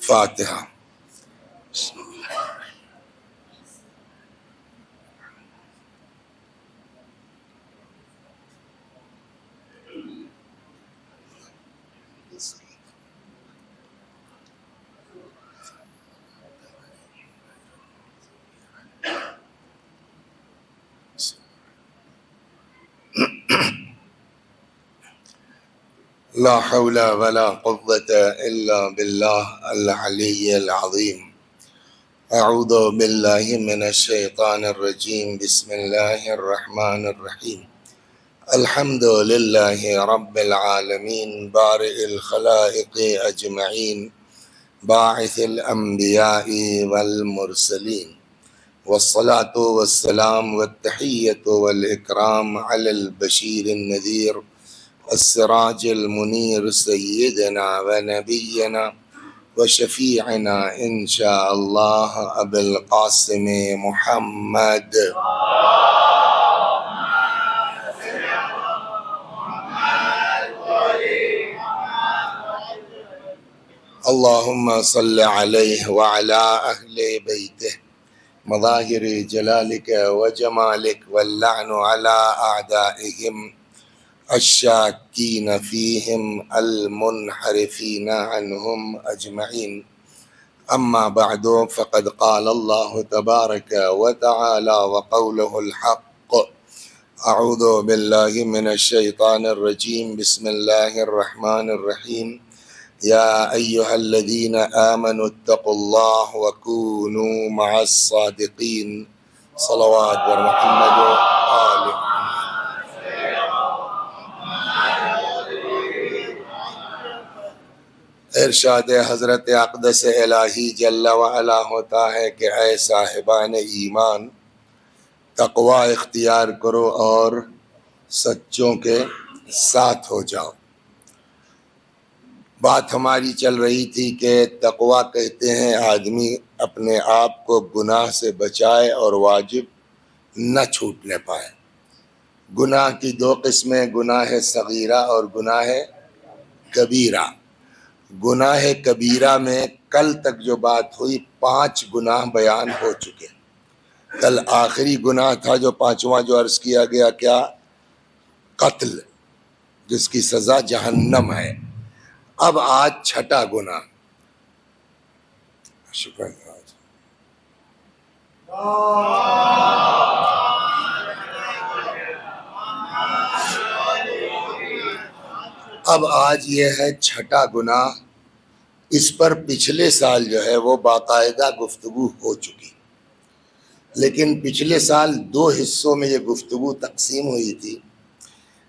فاتحہ۔ لا حول ولا قوة إلا بالله العلي العظيم۔ اعوذ باللہ من الشیطان الرجیم، بسم اللہ الرحمن الرحیم۔ الحمد للہ رب العالمین، بارئ الخلائق اجمعین، باعث الانبیاء والمرسلین، والصلاة والسلام والتحیۃ والاکرام علی البشیر النذیر السراج المنیر سیدنا و نبینا وشفیعنا انشاء اللہ ابی القاسم محمد۔ اللہم صل علیہ وعلی اہل بیتہ مظاہر جلالک وجمالک، واللعن علی اعدائہم الشاکین فیہم المنحرفین عنہم اجمعین۔ اما بعد فقد قال اللہ تبارک وتعالی وقولہ الحق۔ اعوذ باللہ من الشیطان الرجیم، بسم اللہ الرحمن الرحیم۔ یا ایہا الذین آمنوا اتقوا اللہ وکونوا مع الصادقین۔ صلوات بر محمد و آل محمد۔ ارشاد حضرت اقدس الہی جل وعلا ہوتا ہے کہ اے صاحبان ایمان، تقوی اختیار کرو اور سچوں کے ساتھ ہو جاؤ۔ بات ہماری چل رہی تھی کہ تقوی کہتے ہیں آدمی اپنے آپ کو گناہ سے بچائے اور واجب نہ چھوٹنے پائے۔ گناہ کی دو قسمیں، گناہ صغیرہ اور گناہ کبیرہ۔ گناہ کبیرہ میں کل تک جو بات ہوئی 5 گناہ بیان ہو چکے۔ کل آخری گناہ تھا جو 5واں جو عرض کیا گیا، کیا؟ قتل، جس کی سزا جہنم ہے۔ اب آج 6واں گناہ۔ شکر اب آج یہ ہے 6واں گناہ۔ اس پر پچھلے سال جو ہے وہ باقاعدہ گفتگو ہو چکی، لیکن پچھلے سال 2 حصوں میں یہ گفتگو تقسیم ہوئی تھی۔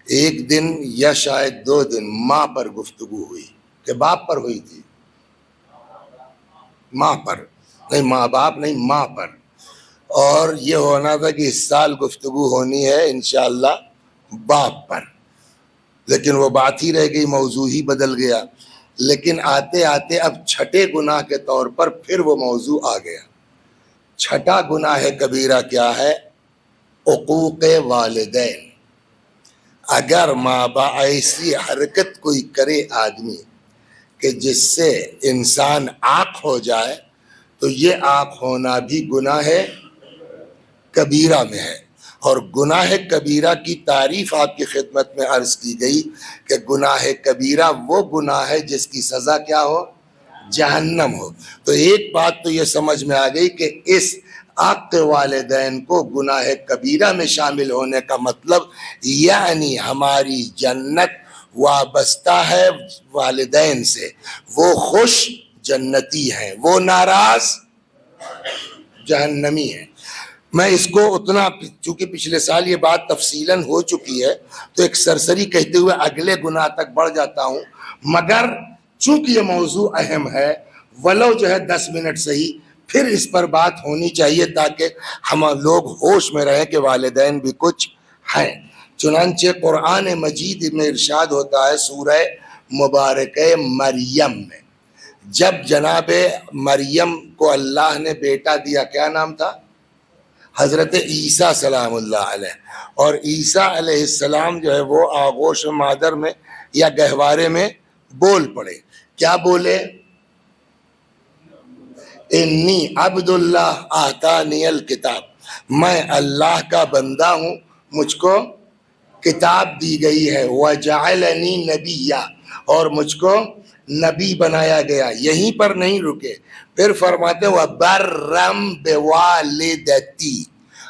ایک دن یا شاید 2 دن ماں پر گفتگو ہوئی، کہ باپ پر ہوئی تھی، ماں پر نہیں، ماں باپ نہیں، ماں پر۔ اور یہ ہونا تھا کہ اس سال گفتگو ہونی ہے انشاءاللہ باپ پر، لیکن وہ بات ہی رہ گئی، موضوع ہی بدل گیا۔ لیکن آتے آتے اب 6 گناہ کے طور پر پھر وہ موضوع آ گیا۔ 6واں گناہ کبیرہ کیا ہے؟ عقوق والدین۔ اگر ماں باپ ایسی حرکت کوئی کرے آدمی کہ جس سے انسان عاق ہو جائے، تو یہ عاق ہونا بھی گناہ کبیرہ میں ہے۔ اور گناہ کبیرہ کی تعریف آپ کی خدمت میں عرض کی گئی کہ گناہ کبیرہ وہ گناہ ہے جس کی سزا کیا ہو؟ جہنم ہو۔ تو ایک بات تو یہ سمجھ میں آ گئی کہ اس عاق والدین کو گناہ کبیرہ میں شامل ہونے کا مطلب یعنی ہماری جنت وابستہ ہے والدین سے۔ وہ خوش جنتی ہیں، وہ ناراض جہنمی ہیں۔ میں اس کو اتنا، چونکہ پچھلے سال یہ بات تفصیلاً ہو چکی ہے، تو ایک سرسری کہتے ہوئے اگلے گناہ تک بڑھ جاتا ہوں، مگر چونکہ یہ موضوع اہم ہے، ولو جو ہے 10 منٹ صحیح پھر اس پر بات ہونی چاہیے تاکہ ہم لوگ ہوش میں رہیں کہ والدین بھی کچھ ہیں۔ چنانچہ قرآن مجید میں ارشاد ہوتا ہے سورہ مبارکہ مریم میں، جب جناب مریم کو اللہ نے بیٹا دیا، کیا نام تھا؟ حضرت عیسیٰ سلام اللہ علیہ۔ اور عیسیٰ علیہ السلام جو ہے وہ آغوش مادر میں یا گہوارے میں بول پڑے۔ کیا بولے؟ انی عبد اللہ آتانی الکتاب، میں اللہ کا بندہ ہوں، مجھ کو کتاب دی گئی ہے، وجعلنی نبیا، اور مجھ کو نبی بنایا گیا۔ یہیں پر نہیں رکے، پھر فرماتے ہیں وبرم بوالدتی،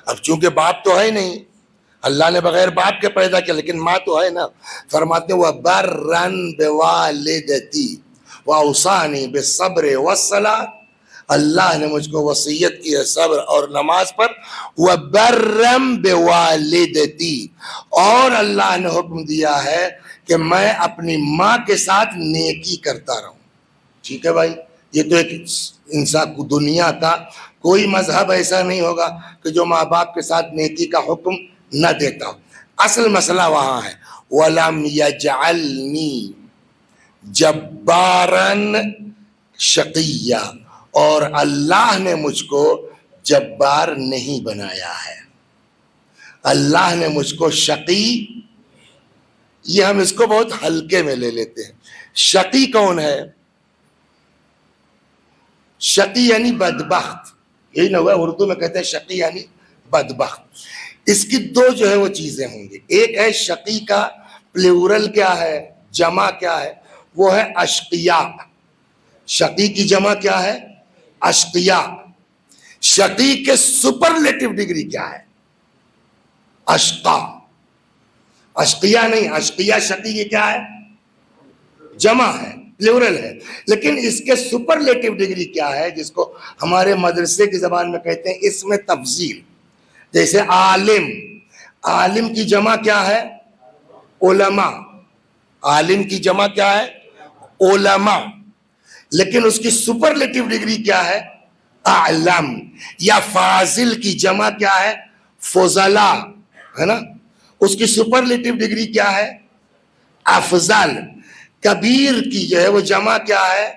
اب چونکہ باپ تو ہے نہیں، اللہ نے بغیر باپ کے پیدا کیا، لیکن ماں تو ہے نا، فرماتے ہیں وبرن بوالدتی واوصانی بالصبر والصلاۃ، اللہ نے مجھ کو وصیت کی ہے صبر اور نماز پر، وبرم بوالدتی، اور اللہ نے حکم دیا ہے کہ میں اپنی ماں کے ساتھ نیکی کرتا رہوں۔ ٹھیک ہے بھائی، یہ تو ایک انسان کو دنیا کا کوئی مذہب ایسا نہیں ہوگا کہ جو ماں باپ کے ساتھ نیکی کا حکم نہ دیتا ہو۔ اصل مسئلہ وہاں ہے، وَلَمْ يَجْعَلْنِي جَبَّارًا شَقِيًّا، اور اللہ نے مجھ کو جبار نہیں بنایا ہے، اللہ نے مجھ کو شقی، یہ ہم اس کو بہت ہلکے میں لے لیتے ہیں۔ شقی کون ہے؟ شقی یعنی بدبخت، یہی نہ ہوا اردو میں کہتے ہیں شقی یعنی بدبخت۔ اس کی دو جو ہے وہ چیزیں ہوں گی، ایک ہے شقی کا پلیورل کیا ہے، جمع کیا ہے، وہ ہے اشقیاء۔ شقی کی جمع کیا ہے؟ اشقیاء۔ شقی کے سپرلیٹو ڈگری کیا ہے؟ اشقا۔ اشقیاء نہیں، اشقیاء شقی کی کیا ہے؟ جمع ہے، پلیورل ہے، لیکن اس کے سپرلیٹو ڈگری کیا ہے، جس کو ہمارے مدرسے کی زبان میں کہتے ہیں اسم تفضیل۔ جیسے عالم، عالم کی جمع کیا ہے؟ علماء۔ عالم کی جمع کیا ہے؟ علماء، لیکن اس کی سپرلیٹو ڈگری کیا ہے؟ اعلم۔ یا فاضل کی جمع کیا ہے؟ فضلاء، ہے نا، اس کی سپرلیٹو ڈگری کیا ہے؟ افضل۔ کبیر کی جو ہے وہ جمع کیا ہے؟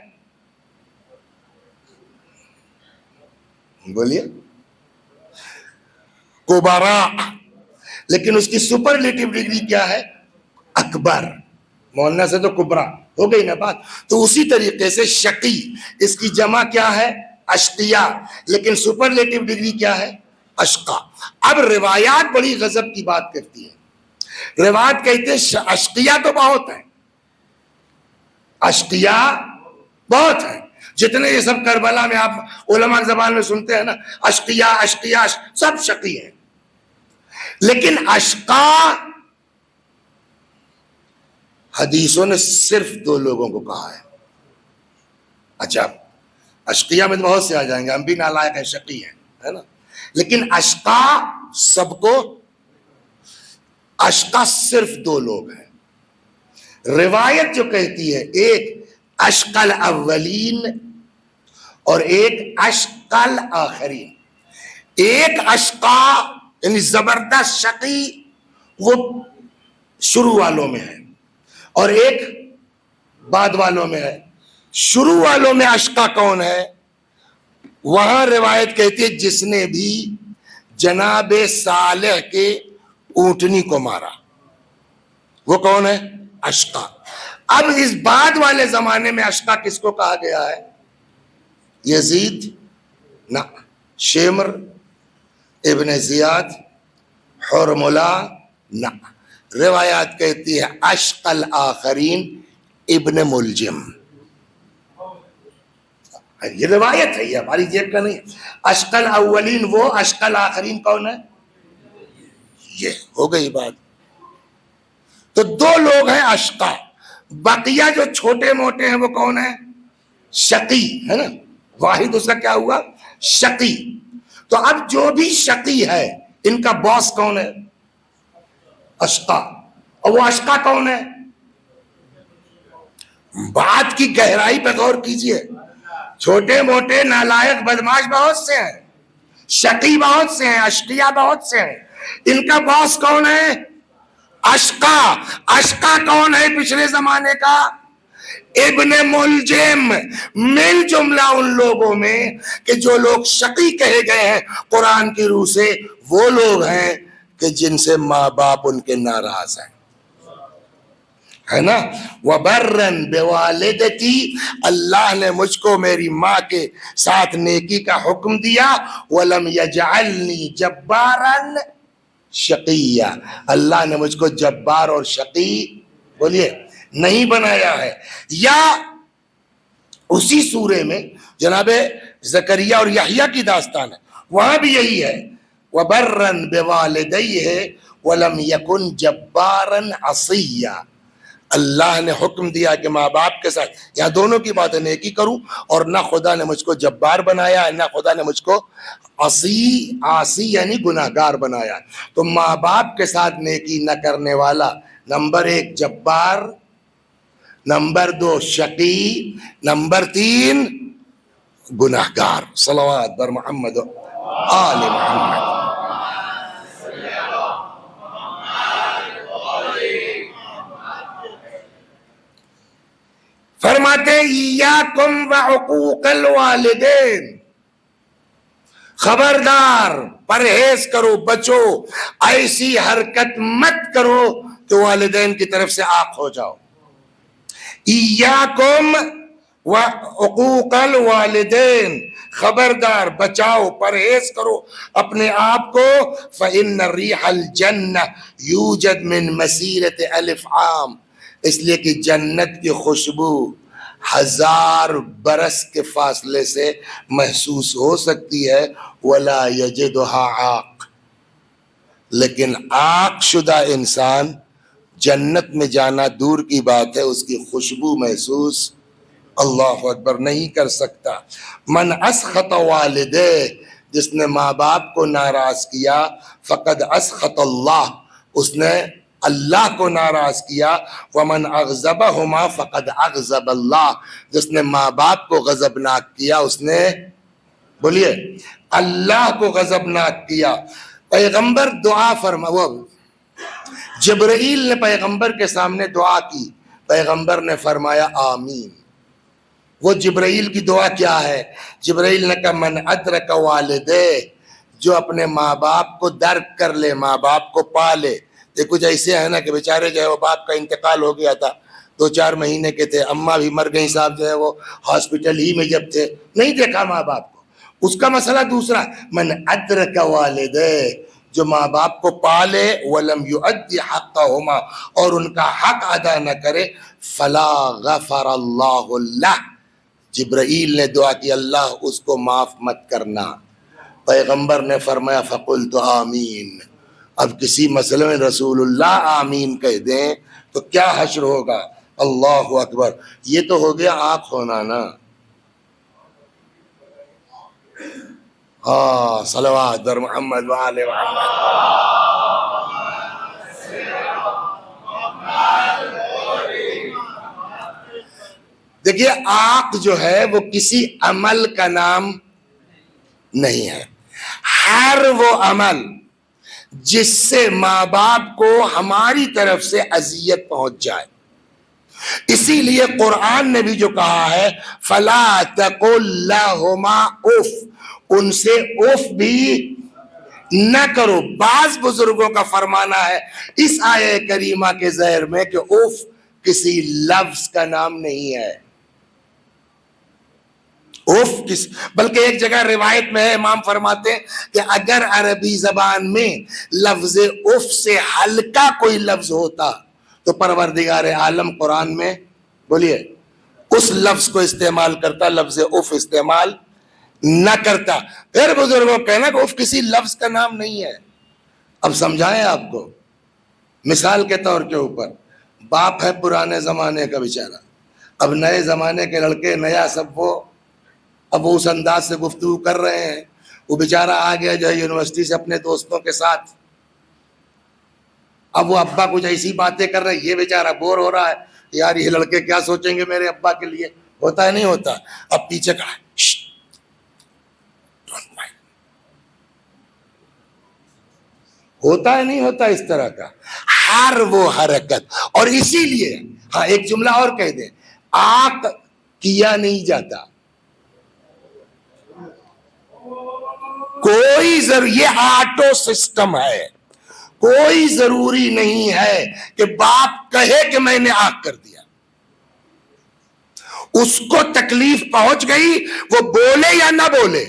بولیے، کبراء، لیکن اس کی سپرلیٹو ڈگری کیا ہے؟ اکبر۔ مولنا سے تو کبرا ہو گئی نا بات۔ تو اسی طریقے سے شقی، اس کی جمع کیا ہے؟ اشقیاء، لیکن سپرلیٹو ڈگری کیا ہے؟ اشقا۔ اب روایات بڑی غضب کی بات کرتی ہیں، روایات کہتے ہیں اشقیاء تو بہت ہیں، اشقیاء بہت ہیں، جتنے یہ سب کربلا میں آپ علماء زبان میں سنتے ہیں نا، اشقیاء اشقیاء، سب شقی ہیں، لیکن اشقا حدیثوں نے صرف دو لوگوں کو کہا ہے۔ اچھا، اشقیاء میں بہت سے آ جائیں گے، ہم بھی نالائق ہیں، شقی ہیں، ہے نا، لیکن اشقا سب کو، اشقا صرف دو لوگ ہیں۔ روایت جو کہتی ہے ایک اشقل اولین اور ایک اشقل آخرین، ایک اشقا یعنی زبردست شقی وہ شروع والوں میں ہے، اور ایک بعد والوں میں ہے۔ شروع والوں میں اشقا کون ہے؟ وہاں روایت کہتی ہے جس نے بھی جناب صالح کے اونٹنی کو مارا، وہ کون ہے؟ اشقا۔ اب اس بعد والے زمانے میں اشقا کس کو کہا گیا ہے؟ یزید نہ، شمر ابن زیاد، حرملہ نہ، روایات کہتی ہے اشقل آخرین ابن ملجم۔ یہ روایت ہے، یہ ہماری جیب کا نہیں۔ اشقل اولین وہ، اشقل آخرین کون ہے؟ یہ ہو گئی بات۔ تو دو لوگ ہیں اشقا، بقیہ جو چھوٹے موٹے ہیں وہ کون ہیں؟ شقی، ہے نا، واحد اس کا کیا ہوا؟ شقی۔ تو اب جو بھی شقی ہے ان کا باس کون ہے؟ اشقا۔ اور وہ اشقا کون ہے؟ بات کی گہرائی پہ غور کیجئے، چھوٹے موٹے نالائق بدماش بہت سے ہیں، شقی بہت سے ہیں، اشقیاء بہت سے ہیں، ان کا باس کون ہے؟ اشقا۔ اشقا کون ہے پچھلے زمانے کا؟ ابن ملجم۔ مل جملہ ان لوگوں میں کہ جو لوگ شقی کہے گئے ہیں قرآن کی روح سے، وہ لوگ ہیں کہ جن سے ماں باپ ان کے ناراض ہیں۔ ہے نا. وبرن بوالدتی، اللہ نے مجھ کو میری ماں کے ساتھ نیکی کا حکم دیا. ولم یجعلنی جبارا شقیہ، اللہ نے مجھ کو جبار اور شقی بولیے نہیں بنایا ہے. یا اسی سورے میں جناب زکریا اور یحییٰ کی داستان ہے، وہاں بھی یہی ہے. وبرن بوالدیہ ولم یکن جبارا عصیا، اللہ نے حکم دیا کہ ماں باپ کے ساتھ یہاں دونوں کی باتیں نیکی کروں، اور نہ خدا نے مجھ کو جبار بنایا ہے، نہ خدا نے مجھ کو عاصی یعنی گناہگار بنایا. تو ماں باپ کے ساتھ نیکی نہ کرنے والا نمبر 1 جبار، نمبر 2 شقی، نمبر 3 گناہگار. صلوات بر محمد و آل محمد. فرماتے ایاکم وعقوق الوالدین، خبردار پرہیز کرو، بچو، ایسی حرکت مت کرو کہ والدین کی طرف سے عاق ہو جاؤ. ایاکم وعقوق الوالدین، خبردار بچاؤ پرہیز کرو اپنے آپ کو. فإن الريح الجنہ یوجد من مسیرۃ 1000 عام، اس لیے کہ جنت کی خوشبو 1000 برس کے فاصلے سے محسوس ہو سکتی ہے. ولا یجدها عاق، لیکن عاق شدہ انسان جنت میں جانا دور کی بات ہے، اس کی خوشبو محسوس اللہ اکبر نہیں کر سکتا. من اسخط والدہ، جس نے ماں باپ کو ناراض کیا، فقد اسخط اللہ، اس نے اللہ کو ناراض کیا. ومن اغضبہما فقد اغضب اللہ، جس نے ماں باپ کو غضبناک کیا اس نے بولیے اللہ کو غضبناک کیا. پیغمبر دعا فرما، جبرائیل نے پیغمبر کے سامنے دعا کی، پیغمبر نے فرمایا آمین. وہ جبرائیل کی دعا کیا ہے؟ جبرائیل نے کہا من ادرک والدہ، جو اپنے ماں باپ کو درک کر لے، ماں باپ کو پالے. یہ کچھ ایسے ہیں نا کہ بیچارے جو ہے وہ باپ کا انتقال ہو گیا تھا، 2-4 مہینے کے تھے، اماں بھی مر گئی، صاحب جو ہے وہ ہاسپٹل ہی میں جب تھے، نہیں دیکھا ماں باپ کو. اس کا مسئلہ دوسرا. من ادرک والدہ، جو ماں باپ کو پالے، ولم یؤدی حقہما، اور ان کا حق ادا نہ کرے، فلا غفر اللہ لہ، جبرائیل نے دعا کی اللہ اس کو معاف مت کرنا. پیغمبر نے فرمایا فقلت آمین. اب کسی مسئلے میں رسول اللہ آمین کہہ دیں تو کیا حشر ہوگا. اللہ اکبر. یہ تو ہو گیا آنکھ ہونا نا. ہاں صلوات در محمد وآل محمد. دیکھیے آنکھ جو ہے وہ کسی عمل کا نام نہیں ہے. ہر وہ عمل جس سے ماں باپ کو ہماری طرف سے اذیت پہنچ جائے. اسی لیے قرآن نے بھی جو کہا ہے فَلَا تَقُلْ لَهُمَا اُف، ان سے اف بھی نہ کرو. بعض بزرگوں کا فرمانا ہے اس آیہ کریمہ کے ظاہر میں کہ اف کسی لفظ کا نام نہیں ہے. اف بلکہ ایک جگہ روایت میں ہے امام فرماتے ہیں کہ اگر عربی زبان میں لفظ اف سے ہلکا کوئی لفظ ہوتا تو پروردگار عالم قرآن میں بولیے اس لفظ کو استعمال کرتا، لفظ اف استعمال نہ کرتا. پھر بزرگوں کہنا کہ اف کسی لفظ کا نام نہیں ہے. اب سمجھائیں آپ کو مثال کے طور کے اوپر، باپ ہے پرانے زمانے کا بیچارہ، اب نئے زمانے کے لڑکے نیا سب وہ اب اس انداز سے گفتگو کر رہے ہیں. وہ بیچارہ آ گیا جو ہے یونیورسٹی سے اپنے دوستوں کے ساتھ، اب وہ ابا کچھ ایسی باتیں کر رہے ہیں، یہ بیچارہ بور ہو رہا ہے یار یہ لڑکے کیا سوچیں گے میرے ابا کے لیے. ہوتا ہے نہیں ہوتا؟ اب پیچھے کھڑا ہوتا ہے نہیں ہوتا اس طرح کا ہر وہ حرکت. اور اسی لیے ہاں ایک جملہ اور کہہ دیں، آنکھ کیا نہیں جاتا کوئی ضرور، یہ آٹو سسٹم ہے، کوئی ضروری نہیں ہے کہ باپ کہے کہ میں نے آنکھ کر دیا. اس کو تکلیف پہنچ گئی، وہ بولے یا نہ بولے،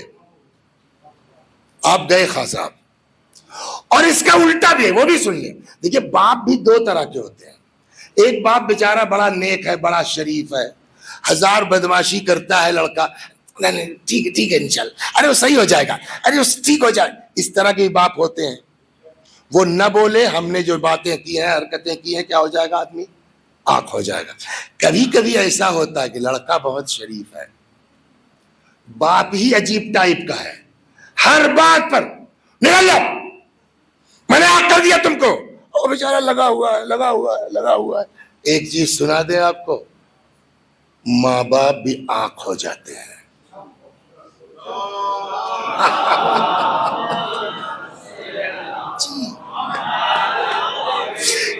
آپ گئے خواہ صاحب. اور اس کا الٹا بھی ہے، وہ بھی سن لیں. دیکھیے باپ بھی دو طرح کے ہوتے ہیں. ایک باپ بیچارہ بڑا نیک ہے، بڑا شریف ہے، ہزار بدماشی کرتا ہے لڑکا، نہیں ٹھیک ہے انشاءاللہ، ارے وہ صحیح ہو جائے گا، ارے وہ ٹھیک ہو جائے. اس طرح کے باپ ہوتے ہیں. وہ نہ بولے، ہم نے جو باتیں کی ہیں، حرکتیں کی ہیں، کیا ہو جائے گا آدمی؟ آنکھ ہو جائے گا. کبھی کبھی ایسا ہوتا ہے کہ لڑکا بہت شریف ہے، باپ ہی عجیب ٹائپ کا ہے، ہر بات پر نکل جاؤ، میں نے آنکھ کر دیا تم کو. وہ بیچارہ لگا ہوا ہے. ایک چیز سنا دیں آپ کو، ماں باپ بھی آنکھ ہو جاتے ہیں.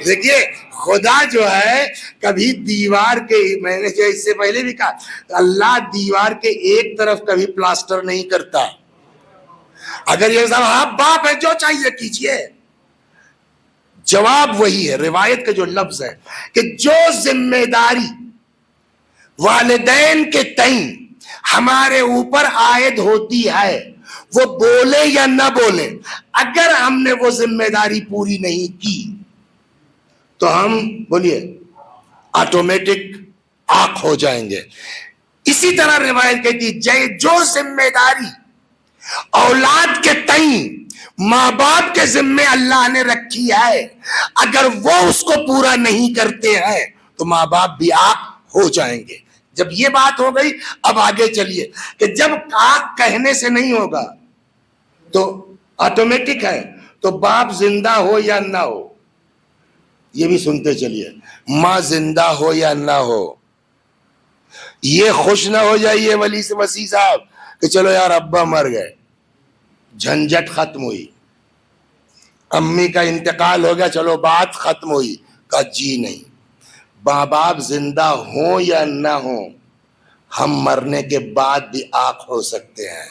دیکھیے خدا جو ہے کبھی دیوار کے، میں نے جو اس سے پہلے بھی کہا، اللہ دیوار کے ایک طرف کبھی پلاسٹر نہیں کرتا. اگر یہ صاحب آپ باپ ہے، جو چاہیے کیجئے، جواب وہی ہے. روایت کا جو لفظ ہے کہ جو ذمہ داری والدین کے تئیں ہمارے اوپر عائد ہوتی ہے، وہ بولے یا نہ بولے، اگر ہم نے وہ ذمہ داری پوری نہیں کی تو ہم بولیے آٹومیٹک آنکھ ہو جائیں گے. اسی طرح روایت کہتی ہے جو ذمہ داری اولاد کے تئیں ماں باپ کے ذمے اللہ نے رکھی ہے، اگر وہ اس کو پورا نہیں کرتے ہیں تو ماں باپ بھی آنکھ ہو جائیں گے. جب یہ بات ہو گئی، اب آگے چلیے کہ جب آنکھ کہنے سے نہیں ہوگا تو آٹومیٹک ہے، تو باپ زندہ ہو یا نہ ہو، یہ بھی سنتے چلیے. ماں زندہ ہو یا نہ ہو، یہ خوش نہ ہو جائیے ولی سے وسیع صاحب کہ چلو یار ابا مر گئے، جھنجٹ ختم ہوئی، امی کا انتقال ہو گیا، چلو بات ختم ہوئی. کہا جی نہیں، ماں باپ زندہ ہوں یا نہ ہوں، ہم مرنے کے بعد بھی آنکھ ہو سکتے ہیں.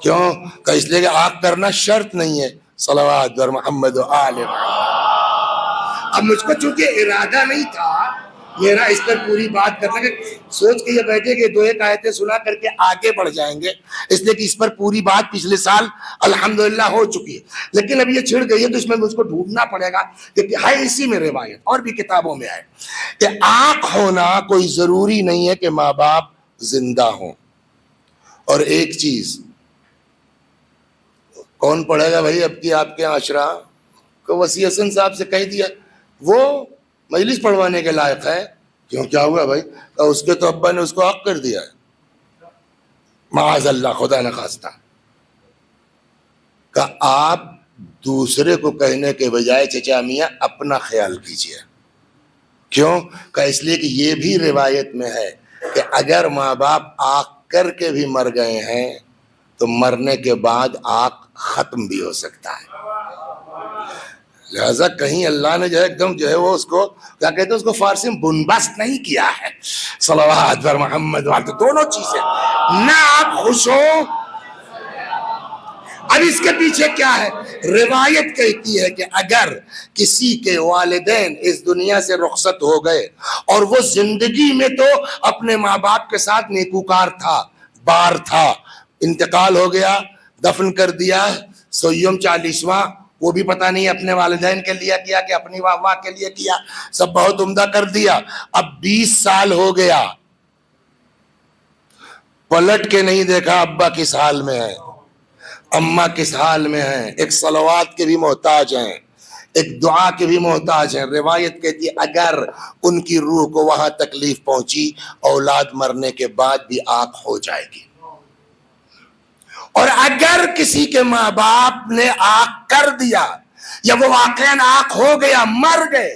کیوں؟ کہ اس لیے کہ آنکھ کرنا شرط نہیں ہے. صلوات بر محمد و آل محمد. اب مجھ کو چونکہ ارادہ نہیں تھا میرا اس پر پوری بات کرنا، کہ سوچ کے یہ بیٹھے کہ دو ایک آیتیں سنا کر کے آگے بڑھ جائیں گے، اس لیے کہ اس پر پوری بات پچھلے سال الحمدللہ ہو چکی ہے، لیکن اب یہ چھڑ گئی ہے تو اس میں مجھ کو ڈھونڈنا پڑے گا کہ ہے اسی میں روایت اور بھی کتابوں میں ہے کہ آنکھ ہونا کوئی ضروری نہیں ہے کہ ماں باپ زندہ ہوں. اور ایک چیز کون پڑھے گا بھائی اب کی آپ کے عشرہ کو؟ وسیع حسن صاحب سے کہہ دیا وہ مجلس پڑھوانے کے لائق ہے. کیوں کیا ہوا بھائی؟ کہ اس کے تو ابا نے اس کو حق کر دیا ہے، معاذ اللہ، خدا نخواستہ. کہ آپ دوسرے کو کہنے کے بجائے چچا میاں اپنا خیال کیجئے. کیوں؟ کہ اس لیے کہ یہ بھی روایت میں ہے کہ اگر ماں باپ آنکھ کر کے بھی مر گئے ہیں تو مرنے کے بعد آنکھ ختم بھی ہو سکتا ہے. لہذا کہیں اللہ نے جو ہے ایک دم جو ہے وہ اس کو کیا کہتے ہیں، اس کو فارسی میں بنبست نہیں کیا ہے. صلوات بر محمد والے دونوں چیزیں، نہ آپ خوش ہو. اب اس کے پیچھے کیا ہے؟ روایت کہتی ہے کہ اگر کسی کے والدین اس دنیا سے رخصت ہو گئے اور وہ زندگی میں تو اپنے ماں باپ کے ساتھ نیکوکار تھا، بار تھا، انتقال ہو گیا، دفن کر دیا، سویم 40واں وہ بھی پتہ نہیں اپنے والدین کے لیے کیا کہ اپنی واہ کے لیے کیا، سب بہت عمدہ کر دیا. اب 20 سال ہو گیا، پلٹ کے نہیں دیکھا ابا کس حال میں ہے، اماں کس حال میں ہیں، ایک صلوات کے بھی محتاج ہیں، ایک دعا کے بھی محتاج ہیں. روایت کہتی ہے اگر ان کی روح کو وہاں تکلیف پہنچی، اولاد مرنے کے بعد بھی آنکھ ہو جائے گی. اور اگر کسی کے ماں باپ نے آنکھ کر دیا یا وہ واقعاً آنکھ ہو گیا، مر گئے،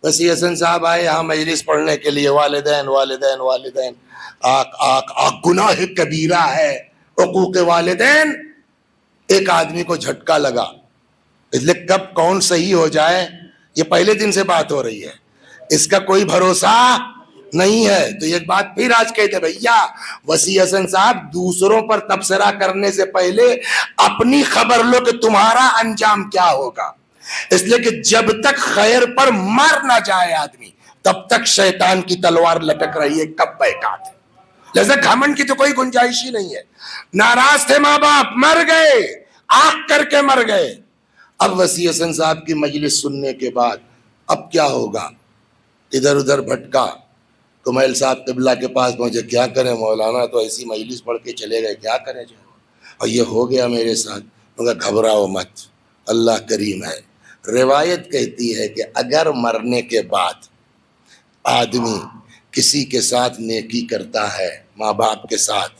وسیع حسن صاحب آئے یہاں مجلس پڑھنے کے لیے، والدین آنکھ گناہ کبیرہ ہے، حقوق والدین. ایک آدمی کو جھٹکا لگا، اس لیے کب کون صحیح ہو جائے یہ پہلے دن سے بات ہو رہی ہے، اس کا کوئی بھروسہ نہیں ہے. تو یہ بات پھر آج کہتے بھیا وسیع حسن صاحب دوسروں پر تبصرہ کرنے سے پہلے اپنی خبر لو کہ تمہارا انجام کیا ہوگا. اس لیے کہ جب تک خیر پر مر نہ جائے آدمی تب تک شیطان کی تلوار لٹک رہی ہے کب بیکات. لہذا گھمنڈ کی تو کوئی گنجائش ہی نہیں ہے. ناراض تھے ماں باپ, مر گئے, آنکھ کر کے مر گئے. اب وسیع حسن صاحب کی مجلس سننے کے بعد اب کیا ہوگا؟ ادھر ادھر بھٹکا, کمیل صاحب قبلہ کے پاس پہنچے. کیا کریں مولانا, تو ایسی مجلس پڑھ کے چلے گئے, کیا کریں جو, اور یہ ہو گیا میرے ساتھ. گھبراؤ مت, اللہ کریم ہے. روایت کہتی ہے کہ اگر مرنے کے بعد آدمی کسی کے ساتھ نیکی کرتا ہے, ماں باپ کے ساتھ,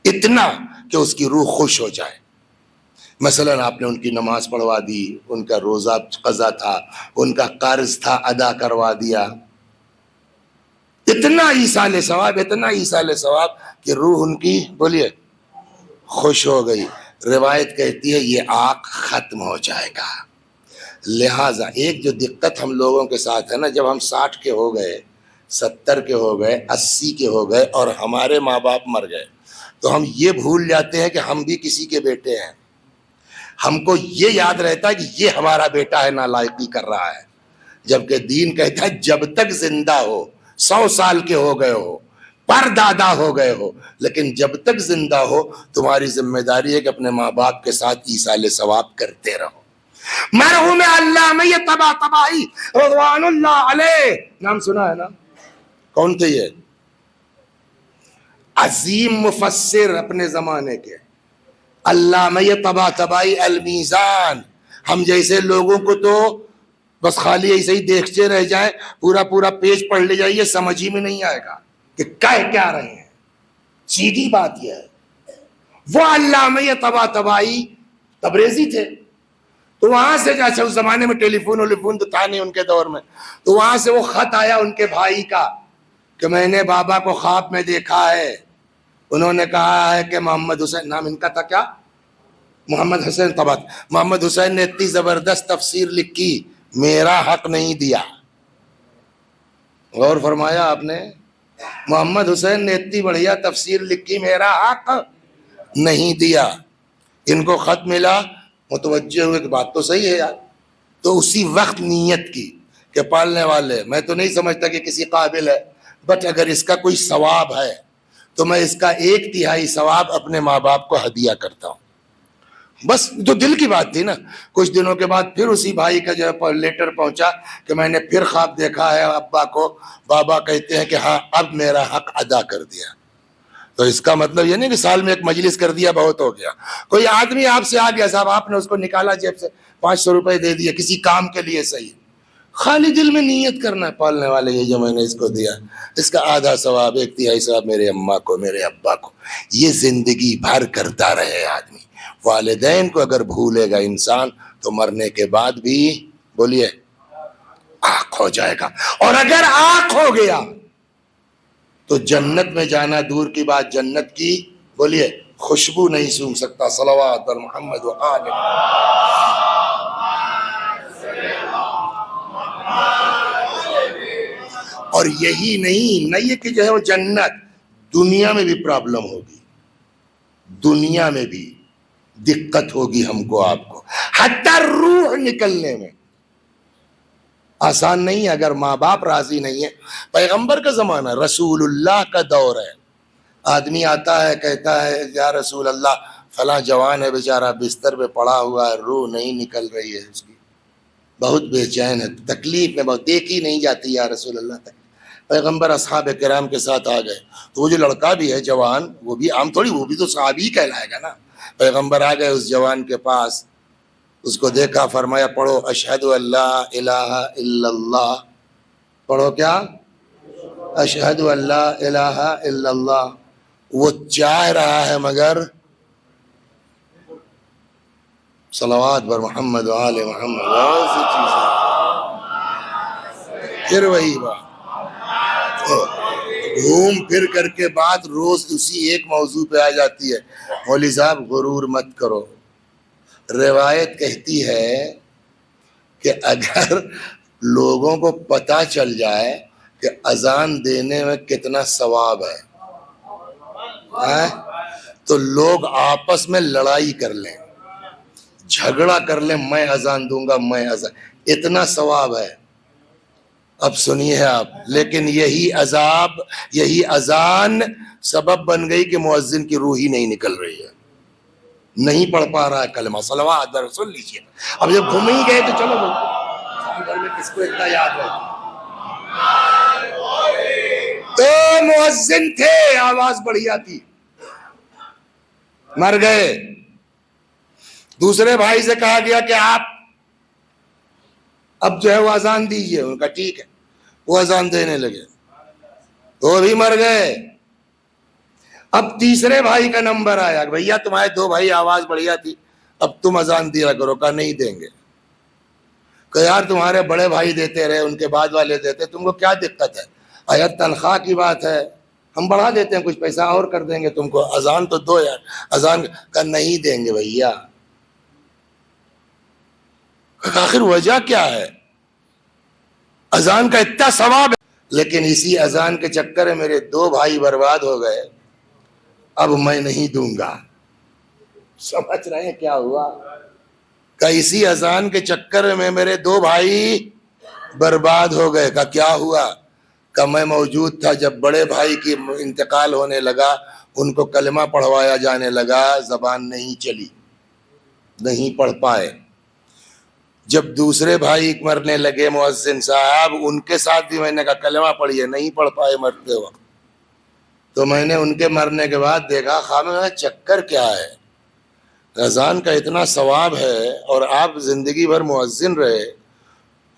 اتنا کہ اس کی روح خوش ہو جائے. مثلا آپ نے ان کی نماز پڑھوا دی, ان کا روزہ قضا تھا, ان کا قرض تھا ادا کروا دیا, اتنا ایصال ثواب, اتنا ایصال ثواب کہ روح ان کی بولیے خوش ہو گئی. روایت کہتی ہے یہ آنکھ ختم ہو جائے گا. لہٰذا ایک جو دقت ہم لوگوں کے ساتھ ہے نا, جب ہم 60 کے ہو گئے, 70 کے ہو گئے, 80 کے ہو گئے اور ہمارے ماں باپ مر گئے, تو ہم یہ بھول جاتے ہیں کہ ہم بھی کسی کے بیٹے ہیں. ہم کو یہ یاد رہتا ہے کہ یہ ہمارا بیٹا ہے, نالائقی کر رہا ہے. جبکہ دین کہتا ہے جب تک زندہ ہو, 100 سال کے ہو گئے ہو, پر دادا ہو گئے ہو, لیکن جب تک زندہ ہو تمہاری ذمہ داری ہے کہ اپنے ماں باپ کے ساتھ ایصال ثواب کرتے رہو. مرحوم علامہ طباطبائی رضوان اللہ علیہ, نام سنا ہے نا؟ کون تھے یہ؟ عظیم مفسر اپنے زمانے کے علامہ طباطبائی المیزان. ہم جیسے لوگوں کو تو بس خالی ایسے ہی دیکھتے رہ جائیں, پورا پیج پڑھ لے جائیے, سمجھ ہی میں نہیں آئے گا کہ کیا رہے ہیں. سیدھی بات یہ ہے. وہ علامہ طباطبائی تبریزی تھے, تو وہاں سے اچھا اس زمانے میں ٹیلی فون تو تھا نہیں ان کے دور میں, تو وہاں سے وہ خط آیا ان کے بھائی کا کہ میں نے بابا کو خواب میں دیکھا ہے, انہوں نے کہا ہے کہ محمد حسین, نام ان کا تھا کیا, محمد حسین طباطبائی, محمد حسین نے اتنی زبردست تفسیر لکھی, میرا حق نہیں دیا. غور فرمایا آپ نے؟ محمد حسین نے اتنی بڑھیا تفسیر لکھی, میرا حق نہیں دیا. ان کو خط ملا, متوجہ ہوئے کہ بات تو صحیح ہے یار. تو اسی وقت نیت کی کہ پالنے والے, میں تو نہیں سمجھتا کہ کسی قابل ہے, بٹ اگر اس کا کوئی ثواب ہے تو میں اس کا 1/3 ثواب اپنے ماں باپ کو ہدیہ کرتا ہوں. بس تو دل کی بات تھی نا. کچھ دنوں کے بعد پھر اسی بھائی کا جو ہے لیٹر پہنچا کہ میں نے پھر خواب دیکھا ہے ابا کو, بابا کہتے ہیں کہ ہاں اب میرا حق ادا کر دیا. تو اس کا مطلب یہ نہیں کہ سال میں ایک مجلس کر دیا بہت ہو گیا. کوئی آدمی آپ سے آ گیا, صاحب آپ نے اس کو نکالا جیب سے, 500 روپے دے دیے کسی کام کے لیے, صحیح, خالی دل میں نیت کرنا ہے, پالنے والے یہ جو میں نے اس کو دیا, اس کا آدھا ثواب 1/3 ثواب میرے اماں کو, میرے ابا کو. یہ زندگی بھر کرتا رہے آدمی. والدین کو اگر بھولے گا انسان تو مرنے کے بعد بھی بولیے آنکھ ہو جائے گا. اور اگر آنکھ ہو گیا تو جنت میں جانا دور کی بات, جنت کی بولیے خوشبو نہیں سونگھ سکتا. صلوات بر محمد و آل اور یہی نہیں, نہ یہ کہ جو ہے وہ جنت, دنیا میں بھی پرابلم ہوگی, دنیا میں بھی دقت ہوگی ہم کو آپ کو, حتی روح نکلنے میں آسان نہیں ہے اگر ماں باپ راضی نہیں ہے. پیغمبر کا زمانہ, رسول اللہ کا دور ہے, آدمی آتا ہے کہتا ہے یا رسول اللہ فلاں جوان ہے بیچارہ بستر پہ پڑا ہوا ہے, روح نہیں نکل رہی ہے اس کی, بہت بے چین ہے, تکلیف میں بہت, دیکھی نہیں جاتی یا رسول اللہ تک. پیغمبر اصحاب کرام کے ساتھ آ گئے, تو وہ جو لڑکا بھی ہے جوان, وہ بھی عام تھوڑی, وہ بھی تو صحابی کہلائے گا نا. پیغمبر آ گئے اس جوان کے پاس, اس کو دیکھا, فرمایا پڑھو اشہد ان لا الہ الا اللہ. پڑھو کیا؟ اشہد ان لا الہ الا اللہ. وہ چاہ رہا ہے مگر صلوات بر محمد و آل محمد, بہت سی چیزیں. پھر وہی بات, گھوم پھر کر کے بات روز اسی ایک موضوع پہ آ جاتی ہے. مولوی صاحب غرور مت کرو. روایت کہتی ہے کہ اگر لوگوں کو پتہ چل جائے کہ اذان دینے میں کتنا ثواب ہے تو لوگ آپس میں لڑائی کر لیں, جھگڑا کر لیں میں اذان دوں گا، میں اذان، اتنا ثواب ہے. اب سنیے آپ، لیکن یہی عذاب، یہی اذان سبب بن گئی کہ مؤذن کی روح ہی نہیں نکل رہی ہے، نہیں پڑھ پا رہا ہے کلمہ. صلوات رسول لیجیے. اب جب گھوم ہی گئے تو چلو گھر میں کس کو اتنا یاد رہتا. تو مؤذن تھے، آواز بڑھیا تھی، مر گئے. دوسرے بھائی سے کہا گیا کہ آپ اب جو ہے وہ اذان دیجئے. ان کا ٹھیک ہے، وہ اذان دینے لگے، وہ بھی مر گئے. اب تیسرے بھائی کا نمبر آیا، بھیا تمہارے دو بھائی آواز بڑھیا تھی، اب تم اذان دیا کرو. کہا نہیں دیں گے. کہ یار تمہارے بڑے بھائی دیتے رہے، ان کے بعد والے دیتے، تم کو کیا دقت ہے؟ یار تنخواہ کی بات ہے، ہم بڑھا دیتے ہیں، کچھ پیسہ اور کر دیں گے تم کو، اذان تو دو یار. اذان کا نہیں دیں گے بھیا. آخر وجہ کیا ہے؟ اذان کا اتنا ثواب ہے، لیکن اسی اذان کے چکر میں میرے دو بھائی برباد ہو گئے، اب میں نہیں دوں گا. سمجھ رہے ہیں کیا ہوا؟ کہ اسی اذان کے چکر میں میرے دو بھائی برباد ہو گئے. کہ کیا ہوا؟ کہ میں موجود تھا جب بڑے بھائی کی انتقال ہونے لگا، ان کو کلمہ پڑھوایا جانے لگا، زبان نہیں چلی، نہیں پڑھ پائے. جب دوسرے بھائی مرنے لگے مؤذن صاحب، ان کے ساتھ بھی میں نے کہا کلمہ پڑھیے، نہیں پڑھ پائے مرتے وقت. تو میں نے ان کے مرنے کے بعد دیکھا خامہ چکر کیا ہے. اذان کا اتنا ثواب ہے اور آپ زندگی بھر مؤذن رہے.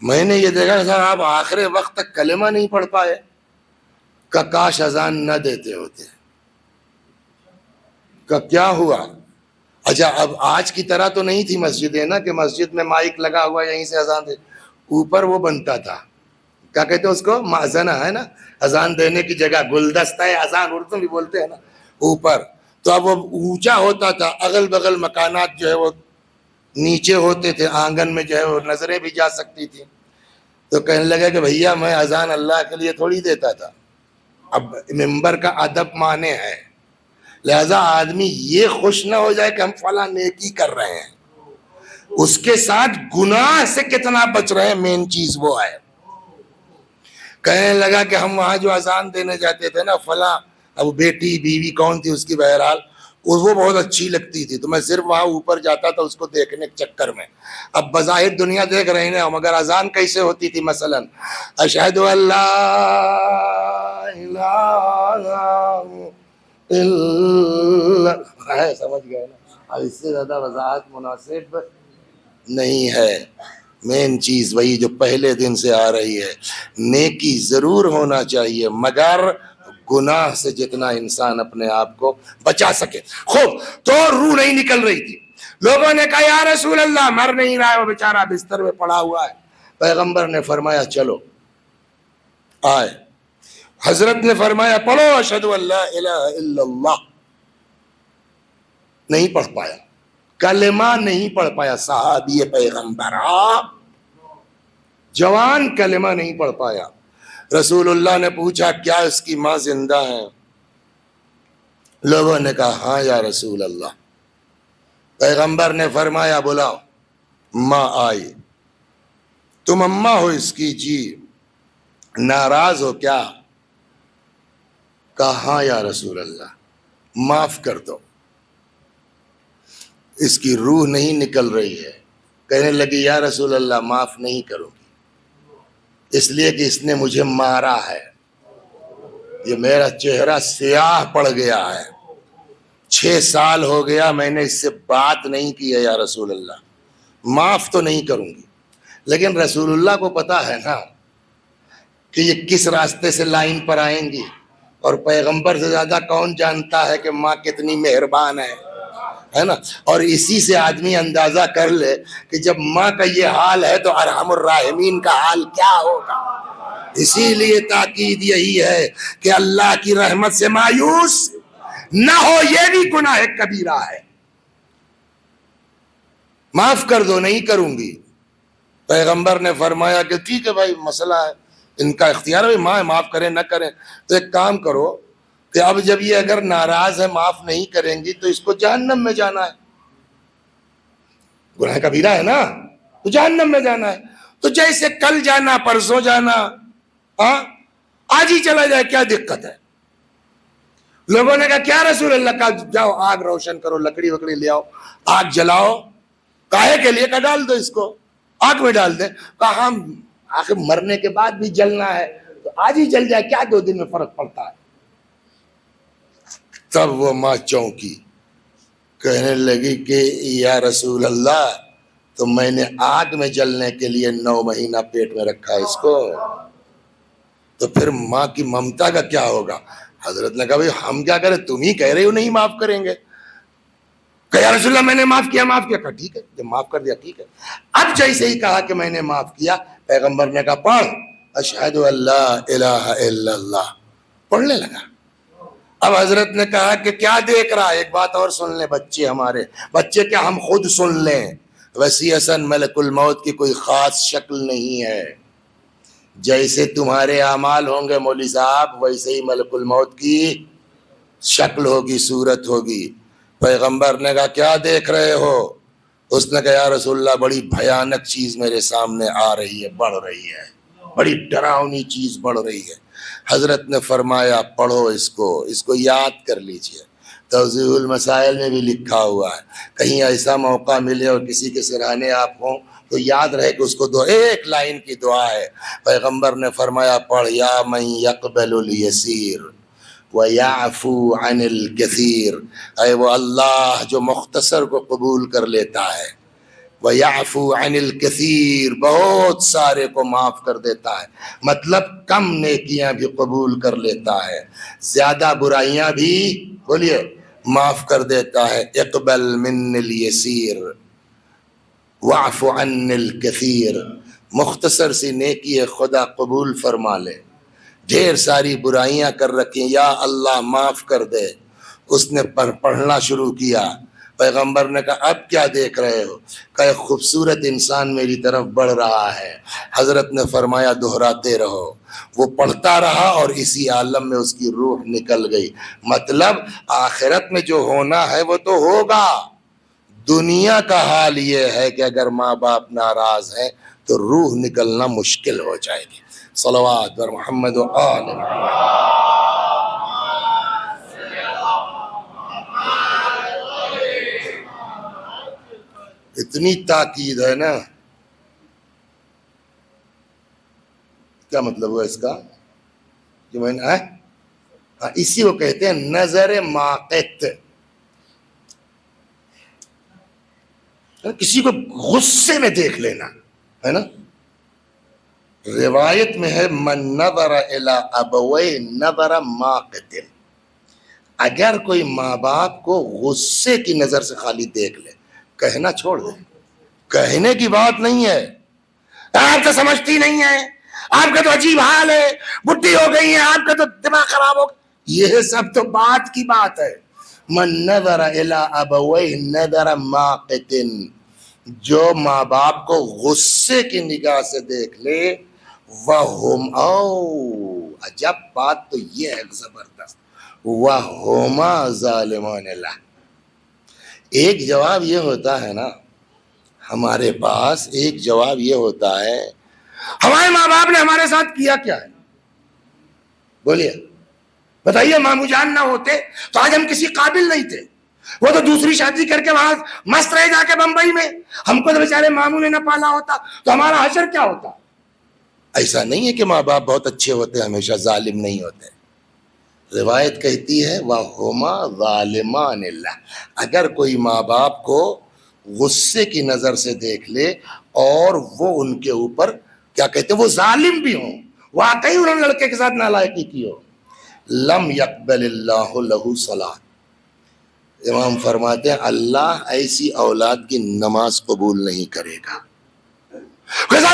میں نے یہ دیکھا سر آپ آخر وقت تک کلمہ نہیں پڑھ پائے. کہ کاش اذان نہ دیتے ہوتے. کہ کیا ہوا؟ اچھا اب آج کی طرح تو نہیں تھی مسجدیں نا کہ مسجد میں مائک لگا ہوا یہیں سے اذان دے. اوپر وہ بنتا تھا، کیا کہتے ہیں اس کو، مأذنہ ہے نا، اذان دینے کی جگہ، گلدستہ اذان اردو بھی بولتے ہیں نا، اوپر. تو اب وہ اونچا ہوتا تھا، اگل بغل مکانات جو ہے وہ نیچے ہوتے تھے، آنگن میں جو ہے وہ نظریں بھی جا سکتی تھی. تو کہنے لگا کہ بھیا میں اذان اللہ کے لیے تھوڑی دیتا تھا، اب ممبر کا ادب مانے ہے، لہذا آدمی یہ خوش نہ ہو جائے کہ ہم فلاں نیکی کر رہے ہیں، اس کے ساتھ گناہ سے کتنا بچ رہے ہیں، مین چیز وہ ہے. کہنے لگا کہ ہم وہاں جو اذان دینے جاتے تھے نا فلاں، اب بیٹی بیوی کون تھی اس کی، بہرحال وہ بہت اچھی لگتی تھی، تو میں صرف وہاں اوپر جاتا تھا اس کو دیکھنے کے چکر میں. اب بظاہر دنیا دیکھ رہے ہیں مگر اذان کیسے ہوتی تھی، مثلا اشہد ان لا الہ الا، سمجھ گئے نا. اب اس سے زیادہ وضاحت مناسب نہیں ہے. مین چیز وہی جو پہلے دن سے آ رہی ہے، نیکی ضرور ہونا چاہیے مگر گناہ سے جتنا انسان اپنے آپ کو بچا سکے. خوب، تو روح نہیں نکل رہی تھی. لوگوں نے کہا یا رسول اللہ مر نہیں رہا ہے، وہ بیچارہ بستر میں پڑا ہوا ہے. پیغمبر نے فرمایا چلو آئے. حضرت نے فرمایا پڑھو اشہد ان لا الہ الا اللہ. نہیں پڑھ پایا، کلمہ نہیں پڑھ پایا. صحابی پیغمبر جوان کلمہ نہیں پڑھ پایا. رسول اللہ نے پوچھا کیا اس کی ماں زندہ ہے؟ لوگوں نے کہا ہاں یا رسول اللہ. پیغمبر نے فرمایا بلاؤ. ماں آئی. تم اماں ہو اس کی؟ جی. ناراض ہو کیا؟ کہا ہاں یا رسول اللہ، معاف کر دو، اس کی روح نہیں نکل رہی ہے. کہنے لگی یا رسول اللہ معاف نہیں کروں گی، اس لیے کہ اس نے مجھے مارا ہے، یہ میرا چہرہ سیاہ پڑ گیا ہے، 6 سال ہو گیا میں نے اس سے بات نہیں کی ہے یا رسول اللہ، معاف تو نہیں کروں گی. لیکن رسول اللہ کو پتا ہے نا کہ یہ کس راستے سے لائن پر آئیں گی، اور پیغمبر سے زیادہ کون جانتا ہے کہ ماں کتنی مہربان ہے نا. اور اسی سے آدمی اندازہ کر لے کہ جب ماں کا یہ حال ہے تو ارحم الراحمین کا حال کیا ہوگا. اسی لیے تاکید یہی ہے کہ اللہ کی رحمت سے مایوس نہ ہو، یہ بھی گناہ کبیرہ ہے. معاف کر دو، نہیں کروں گی. پیغمبر نے فرمایا کہ ٹھیک ہے بھائی، مسئلہ ہے، ان کا اختیار ہے، ماں معاف کریں نہ کریں. تو ایک کام کرو کہ اب جب یہ اگر ناراض ہے، معاف نہیں کریں گی، تو اس کو جہنم میں جانا ہے. گناہ کبیرہ ہے نا تو جہنم میں جانا ہے. تو جیسے کل جانا پرسوں جانا آج ہی چلا جائے کیا دقت ہے؟ لوگوں نے کہا کیا رسول اللہ کا جاؤ آگ روشن کرو لکڑی وکڑی لے آؤ آگ جلاؤ. کاہے کے لیے؟ کہ ڈال دو اس کو آگ میں ڈال دیں. کہا ہم آخر مرنے کے بعد بھی جلنا ہے تو آج ہی جل جائے کیا 2 دن میں فرق پڑتا ہے. تب وہ ماں چونکی کہنے لگی کہ یا رسول اللہ تو میں نے آگ میں جلنے کے لیے 9 مہینہ پیٹ میں رکھا ہے اس کو تو پھر ماں کی ممتا کا کیا ہوگا؟ حضرت نے کہا بھائی ہم کیا کریں تم ہی کہہ رہے ہو نہیں معاف کریں گے. کہ یا رسول اللہ میں نے معاف کیا. کہا ٹھیک ہے جب معاف کر دیا ٹھیک ہے. اب جیسے ہی کہا کہ میں نے معاف کیا پیغمبر نے کہا پڑھ اشہد ان لا الہ الا اللہ پڑھنے لگا. اب حضرت نے کہا کہ کیا دیکھ رہا ہے؟ ایک بات اور سن لیں بچے ہمارے بچے کیا ہم خود سن لیں. وسیعاً ملک الموت کی کوئی خاص شکل نہیں ہے. جیسے تمہارے اعمال ہوں گے مولوی صاحب ویسے ہی ملک الموت کی شکل ہوگی صورت ہوگی. پیغمبر نے کہا کیا دیکھ رہے ہو؟ اس نے کہا یا رسول اللہ بڑی بھیانک چیز میرے سامنے آ رہی ہے بڑھ رہی ہے بڑی ڈراؤنی چیز بڑھ رہی ہے. حضرت نے فرمایا پڑھو اس کو یاد کر لیجئے. توضیح المسائل میں بھی لکھا ہوا ہے کہیں ایسا موقع ملے اور کسی کے سرانے آپ ہوں تو یاد رہے کہ اس کو 1 لائن کی دعا ہے. پیغمبر نے فرمایا پڑھ یا من یقبل الیسیر ویعفو عن الکثیر. اے وہ اللہ جو مختصر کو قبول کر لیتا ہے ویعفو عن الکثیر بہت سارے کو معاف کر دیتا ہے. مطلب کم نیکیاں بھی قبول کر لیتا ہے زیادہ برائیاں بھی بولیے معاف کر دیتا ہے. اقبل من الیسیر واعف عن الکثیر. مختصر سی نیکی خدا قبول فرما لے ڈھیر ساری برائیاں کر رکھی یا اللہ معاف کر دے. اس نے پڑھنا شروع کیا. پیغمبر نے کہا اب کیا دیکھ رہے ہو؟ کہ ایک خوبصورت انسان میری طرف بڑھ رہا ہے. حضرت نے فرمایا دہراتے رہو. وہ پڑھتا رہا اور اسی عالم میں اس کی روح نکل گئی. مطلب آخرت میں جو ہونا ہے وہ تو ہوگا. دنیا کا حال یہ ہے کہ اگر ماں باپ ناراض ہیں تو روح نکلنا مشکل ہو جائے گی. صلوات بر محمد و آل محمد. اتنی تاکید ہے نا کیا مطلب ہوا اس کا کہ میں نے اسی کو کہتے ہیں نظر ماقت. کسی کو غصے میں دیکھ لینا ہے نا. روایت میں ہے من نظر الی ابویہ نظر ماقت. اگر کوئی ماں باپ کو غصے کی نظر سے خالی دیکھ لے کہنا چھوڑ دے. کہنے کی بات نہیں ہے آپ تو سمجھتی نہیں ہے آپ کا تو عجیب حال ہے بڈھی ہو گئی ہے آپ کا تو دماغ خراب ہو گیا. یہ سب تو بات کی بات ہے. من نظر الی ابویہ نظر ماقت. جو ماں باپ کو غصے کی نگاہ سے دیکھ لے وَهُمْ عجب بات تو یہ ہے زبردست وَهُمَا ظَالِمُونَ لَهُ. ایک جواب یہ ہوتا ہے نا ہمارے پاس ایک جواب یہ ہوتا ہے ہمارے ماں باپ نے ہمارے ساتھ کیا کیا ہے بولیے بتائیے. ماموں جان نہ ہوتے تو آج ہم کسی قابل نہیں تھے. وہ تو دوسری شادی کر کے وہاں مست رہے جا کے بمبئی میں. ہم کو تو بیچارے ماموں نے نہ پالا ہوتا تو ہمارا حشر کیا ہوتا. ایسا نہیں ہے کہ ماں باپ بہت اچھے ہوتے ہمیشہ ظالم نہیں ہوتے. روایت کہتی ہے وَهُمَا ظَالِمَانِ اللَّهِ. اگر کوئی ماں باپ کو غصے کی نظر سے دیکھ لے اور وہ ان کے اوپر کیا کہتے ہیں وہ ظالم بھی ہوں واقعی انہوں نے لڑکے کے ساتھ نالائقی کی ہو لم یقبل اللہ لہ صلاۃ. امام فرماتے ہیں اللہ ایسی اولاد کی نماز قبول نہیں کرے گا.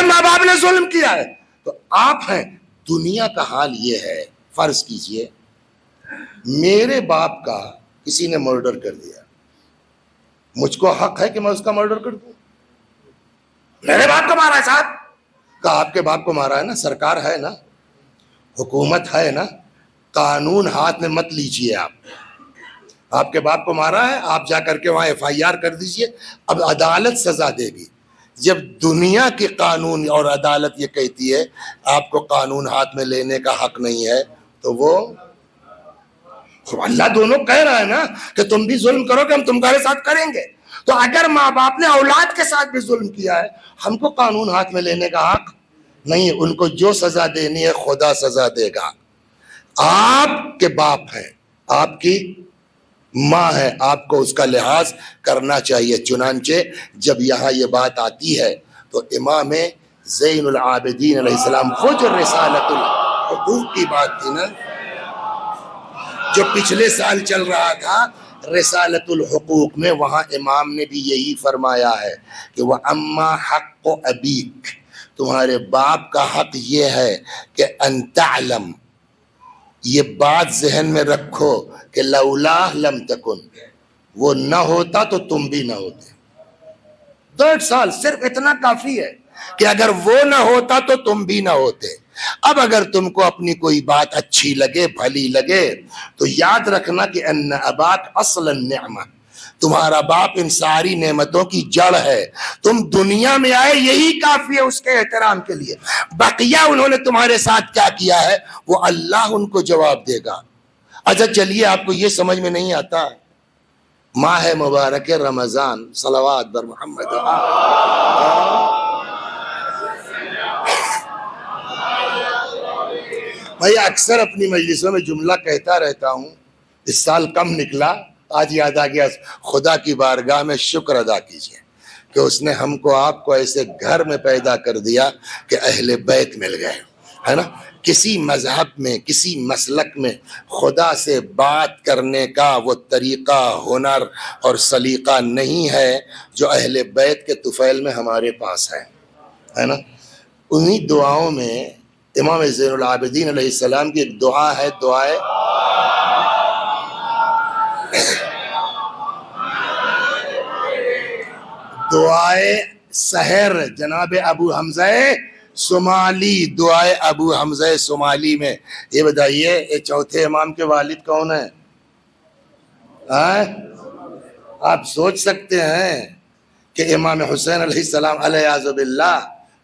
ماں باپ نے ظلم کیا ہے تو آپ ہیں. دنیا کا حال یہ ہے فرض کیجئے میرے باپ کا کسی نے مرڈر کر دیا مجھ کو حق ہے کہ میں اس کا مرڈر کر دوں. میرے باپ کو مارا ہے صاحب. کہا آپ کے باپ کو مارا ہے نا سرکار ہے نا حکومت ہے نا قانون ہاتھ میں مت لیجئے آپ. آپ کے باپ کو مارا ہے، آپ جا کر کے وہاں FIR کر دیجئے، اب عدالت سزا دے گی۔ جب دنیا کی قانون اور عدالت یہ کہتی ہے آپ کو قانون ہاتھ میں لینے کا حق نہیں ہے، تو وہ اللہ دونوں کہہ رہا ہے نا کہ تم بھی ظلم کرو کہ ہم تمہارے ساتھ کریں گے۔ تو اگر ماں باپ نے اولاد کے ساتھ بھی ظلم کیا ہے، ہم کو قانون ہاتھ میں لینے کا حق نہیں ہے۔ ان کو جو سزا دینی ہے خدا سزا دے گا۔ آپ کے باپ ہیں، آپ کی ماں ہے، آپ کو اس کا لحاظ کرنا چاہیے۔ چنانچہ جب یہاں یہ بات آتی ہے تو امام زین العابدین علیہ السلام، وہ جو رسالت الحقوق کی بات تھی نا، جو پچھلے سال چل رہا تھا رسالت الحقوق میں، وہاں امام نے بھی یہی فرمایا ہے کہ وَأَمَّا حَقُّ أَبِيكَ، تمہارے باپ کا حق یہ ہے کہ أَن تَعْلَمْ، یہ بات ذہن میں رکھو کہ لولا لم تکن، وہ نہ ہوتا تو تم بھی نہ ہوتے۔ 1.5 سال صرف اتنا کافی ہے کہ اگر وہ نہ ہوتا تو تم بھی نہ ہوتے۔ اب اگر تم کو اپنی کوئی بات اچھی لگے، بھلی لگے، تو یاد رکھنا کہ ان اباک اصل النعمہ، تمہارا باپ ان ساری نعمتوں کی جڑ ہے۔ تم دنیا میں آئے یہی کافی ہے اس کے احترام کے لیے، بقیہ انہوں نے تمہارے ساتھ کیا کیا ہے وہ اللہ ان کو جواب دے گا۔ اچھا چلیے، آپ کو یہ سمجھ میں نہیں آتا، ماہ مبارک رمضان، صلوات بر محمد، میں اکثر اپنی مجلسوں میں جملہ کہتا رہتا ہوں، اس سال کم نکلا، آج یاد آ گیا۔ خدا کی بارگاہ میں شکر ادا کیجئے کہ اس نے ہم کو آپ کو ایسے گھر میں پیدا کر دیا کہ اہل بیت مل گئے، ہے نا۔ کسی مذہب میں، کسی مسلک میں خدا سے بات کرنے کا وہ طریقہ، ہنر اور سلیقہ نہیں ہے جو اہل بیت کے طفیل میں ہمارے پاس ہے نا۔ انہی دعاؤں میں امام زین العابدین علیہ السلام کی ایک دعا ہے، دعائے سحر، جناب ابو حمزہ صومالی، دعائے ابو حمزہ صومالی میں۔ یہ بتائیے یہ چوتھے امام کے والد کون ہیں؟ آپ سوچ سکتے ہیں کہ امام حسین علیہ السلام علیہ باللہ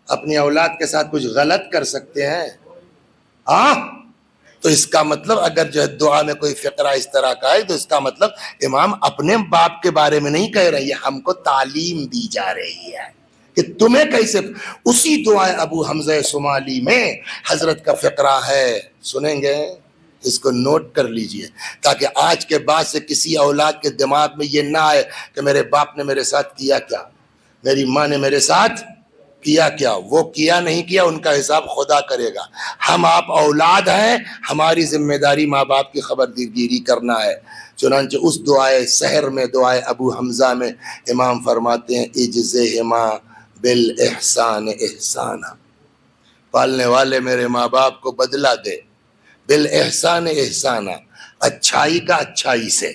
اپنی اولاد کے ساتھ کچھ غلط کر سکتے ہیں؟ تو اس کا مطلب اگر جو ہے دعا میں کوئی فقرہ اس طرح کا ہے تو اس کا مطلب امام اپنے باپ کے بارے میں نہیں کہہ رہی ہے، ہم کو تعلیم دی جا رہی ہے کہ تمہیں کیسے۔ اسی دعائے ابو حمزہ صومالی میں حضرت کا فقرہ ہے، سنیں گے، اس کو نوٹ کر لیجئے تاکہ آج کے بعد سے کسی اولاد کے دماغ میں یہ نہ آئے کہ میرے باپ نے میرے ساتھ کیا کیا، میری ماں نے میرے ساتھ کیا کیا۔ وہ کیا نہیں کیا ان کا حساب خدا کرے گا۔ ہم آپ اولاد ہیں، ہماری ذمہ داری ماں باپ کی خبرداری کرنا ہے۔ چنانچہ اس دعائے سحر میں، دعائے ابو حمزہ میں امام فرماتے ہیں اجزہما بالاحسان احسانا، پالنے والے میرے ماں باپ کو بدلہ دے، بالاحسان احسانا، اچھائی کا اچھائی سے۔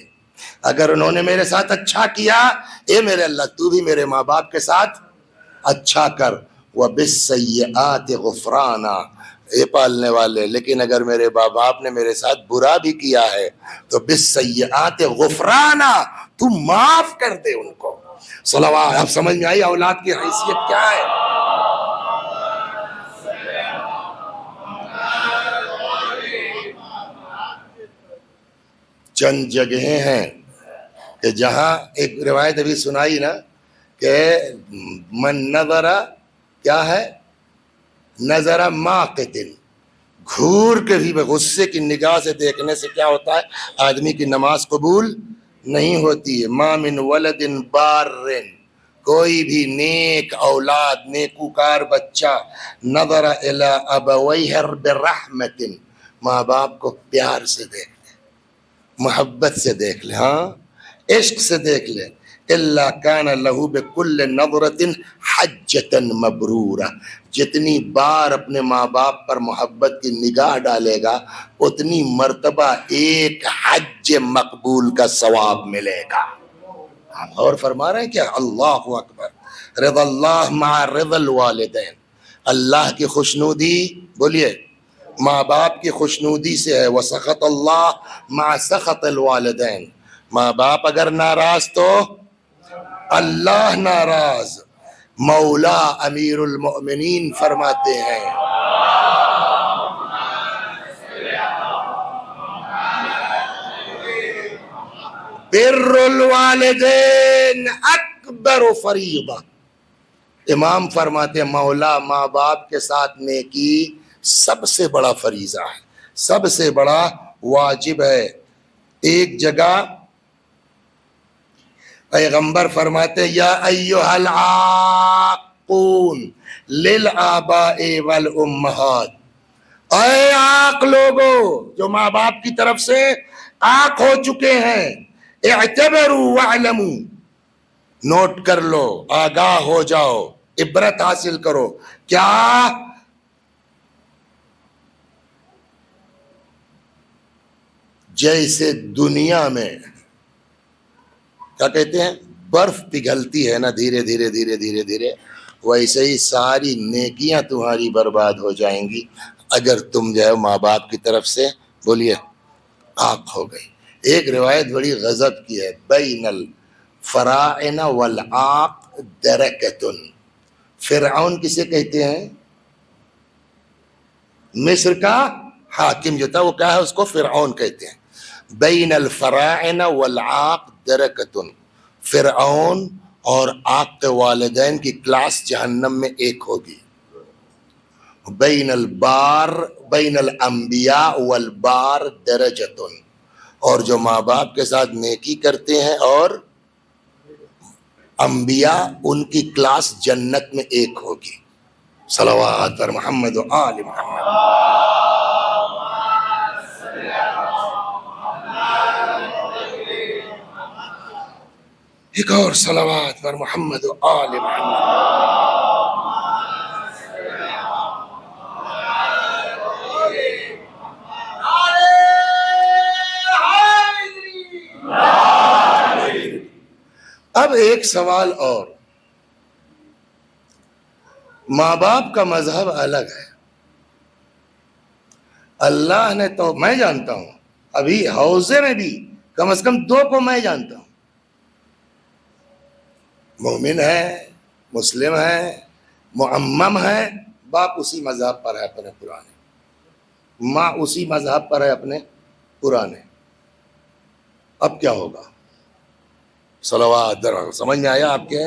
اگر انہوں نے میرے ساتھ اچھا کیا، اے میرے اللہ تو بھی میرے ماں باپ کے ساتھ اچھا کر، وَبِالسَّيِّئَاتِ غُفْرَانًا، اے پالنے والے لیکن اگر میرے ماں باپ نے میرے ساتھ برا بھی کیا ہے تو بِالسَّيِّئَاتِ غُفْرَانًا، تو معاف کر دے ان کو۔ صلوات، اب سمجھ میں آئی اولاد کی حیثیت کیا ہے؟ چند جگہیں ہیں کہ جہاں ایک روایت ابھی سنائی نا کہ من نظر، کیا ہے، نظر ماقتن، گھور کے بھی غصے کی نگاہ سے دیکھنے سے کیا ہوتا ہے، آدمی کی نماز قبول نہیں ہوتی ہے۔ ما من ولد بار، کوئی بھی نیک اولاد، نیکوکار بچہ، نظر الی ابویہ برحمت، ماں باپ کو پیار سے دیکھ لے، محبت سے دیکھ لے، ہاں عشق سے دیکھ لے، الا کان لہ بکل نظرۃ حجۃ مبرورہ، جتنی بار اپنے ماں باپ پر محبت کی نگاہ ڈالے گا اتنی مرتبہ ایک حج مقبول کا ثواب ملے گا۔ آپ اور فرما رہے ہیں کیا؟ اللہ اکبر، رضا اللہ مع رضا الوالدین، اللہ کی خوشنودی، بولیے، ماں باپ کی خوشنودی سے ہے، وسخط اللہ مع سخط الوالدین، ماں باپ اگر ناراض تو اللہ ناراض. مولا امیر المؤمنین فرماتے ہیں بر الوالدین اکبر فریضہ. امام فرماتے ہیں مولا ماں باپ کے ساتھ نیکی سب سے بڑا فریضہ ہے, سب سے بڑا واجب ہے. ایک جگہ پیغمبر فرماتے ہیں یا ایھا العاقون للآباء والامہات, اے عاق لوگو جو ماں باپ کی طرف سے عاق ہو چکے ہیں, اعتبروا واعلموا, نوٹ کر لو, آگاہ ہو جاؤ, عبرت حاصل کرو. کیا جیسے دنیا میں کیا کہتے ہیں برف پگھلتی ہے نا دھیرے دھیرے دھیرے دھیرے دھیرے, ویسے ہی ساری نیکیاں تمہاری برباد ہو جائیں گی اگر تم جو ہے ماں باپ کی طرف سے بولیے عاق ہو گئی. ایک روایت بڑی غضب کی ہے, بین الفراعنہ والعاق درکتن. فرعون کسے کہتے ہیں؟ مصر کا حاکم جو تھا وہ کیا ہے, اس کو فرعون کہتے ہیں. بین الفراعنہ والعاق درکتن, فرعون اور عاق کے والدین کی کلاس جہنم میں ایک ہوگی. بین الانبیاء والبار درجتن, اور جو ماں باپ کے ساتھ نیکی کرتے ہیں اور انبیاء ان کی کلاس جنت میں ایک ہوگی. صلوات پر محمد و آل محمد. ایک اور صلوات پر محمد و آل محمد. اب ایک سوال اور, ماں باپ کا مذہب الگ ہے. اللہ نے تو میں جانتا ہوں ابھی حوضے میں بھی کم از کم 2 کو میں جانتا ہوں, مومن ہے, مسلم ہے, معمم ہے, باپ اسی مذہب پر ہے اپنے پرانے, ماں اسی مذہب پر ہے اپنے پرانے. اب کیا ہوگا؟ صلوات در سمجھ میں آیا آپ کے؟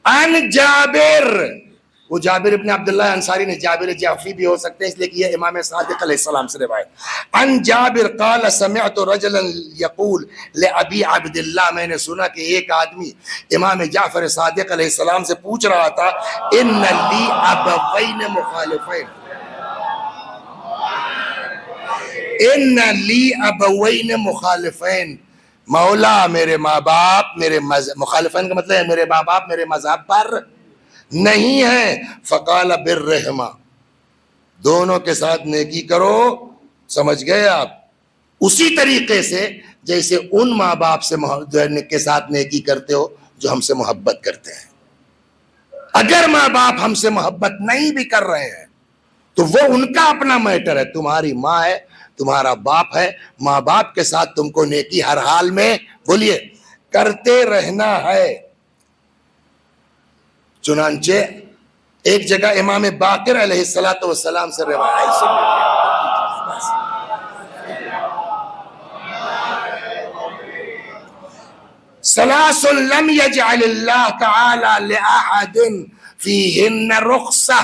ان جابر, وہ جابر ابن عبداللہ انصاری نے, جابر جعفری بھی ہو سکتے ہیں اس لیے کہ یہ امام صادق علیہ السلام سے روایت. ان جابر قال سمعت رجلا یقول لابی عبداللہ, میں نے سنا کہ ایک آدمی امام جعفر صادق علیہ السلام سے پوچھ رہا تھا ان لی ابوین مخالفین, ان لی ابوین مخالفین, مولا میرے ماں باپ میرے مخالفین کا مطلب ہے میرے ماں باپ میرے مذہب پر نہیں ہے. فقال برہما, دونوں کے ساتھ نیکی کرو. سمجھ گئے آپ؟ اسی طریقے سے جیسے ان ماں باپ سے کے ساتھ نیکی کرتے ہو جو ہم سے محبت کرتے ہیں. اگر ماں باپ ہم سے محبت نہیں بھی کر رہے ہیں تو وہ ان کا اپنا میٹر ہے. تمہاری ماں ہے, تمہارا باپ ہے, ماں باپ کے ساتھ تم کو نیکی ہر حال میں بولیے کرتے رہنا ہے. چنانچہ ایک جگہ امام باقر علیہ السلام سے روایت ثلاث لم يجعل اللہ تعالی لأحد فیہن رخصہ,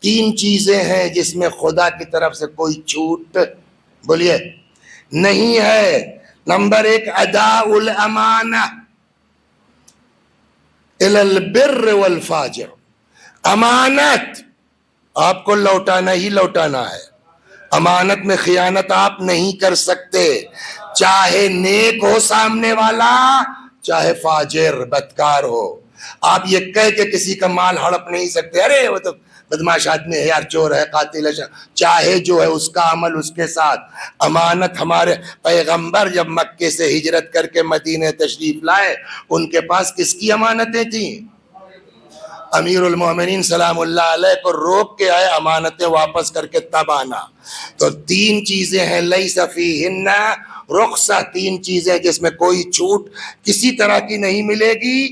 3 چیزیں ہیں جس میں خدا کی طرف سے کوئی چھوٹ بولیے نہیں ہے. نمبر 1 اداء الامانہ الی البر والفاجر, امانت آپ کو لوٹانا ہی لوٹانا ہے. امانت میں خیانت آپ نہیں کر سکتے, چاہے نیک ہو سامنے والا چاہے فاجر بدکار ہو. آپ یہ کہہ کے کسی کا مال ہڑپ نہیں سکتے, ارے وہ تو بدماش آدمی ہے یار, چور ہے, قاتل ہے, چاہے جو ہے اس کا عمل اس کے ساتھ. امانت ہمارے پیغمبر جب مکے سے ہجرت کر کے مدینے تشریف لائے ان کے پاس کس کی امانتیں تھیں؟ امیر المومنین سلام اللہ علیہ کو روک کے آئے امانتیں واپس کر کے تب آنا. تو 3 چیزیں ہیں لیس فیہن رخصہ، 3 چیزیں جس میں کوئی چھوٹ کسی طرح کی نہیں ملے گی.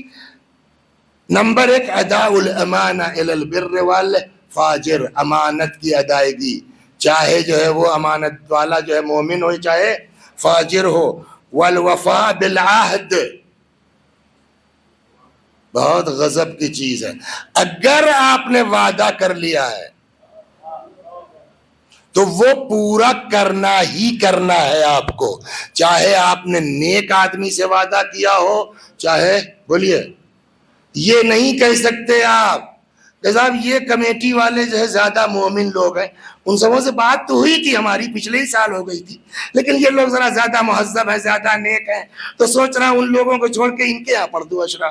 نمبر 1 اداء الامانہ الی البر والفاجر، امانت کی ادائیگی، چاہے جو ہے وہ امانت والا جو ہے مومن ہو چاہے فاجر ہو. والوفاء بالعہد، بہت غضب کی چیز ہے، اگر آپ نے وعدہ کر لیا ہے تو وہ پورا کرنا ہی کرنا ہے آپ کو، چاہے آپ نے نیک آدمی سے وعدہ کیا ہو چاہے بولیے. یہ نہیں کہہ سکتے آپ کہ صاحب یہ کمیٹی والے جو ہے زیادہ مومن لوگ ہیں، ان سبوں سے بات تو ہوئی تھی ہماری پچھلے ہی سال ہو گئی تھی، لیکن یہ لوگ ذرا زیادہ مہذب ہیں، زیادہ نیک ہیں، تو سوچ رہا ہوں ان لوگوں کو چھوڑ کے ان کے یہاں پڑھ دوں اشرا.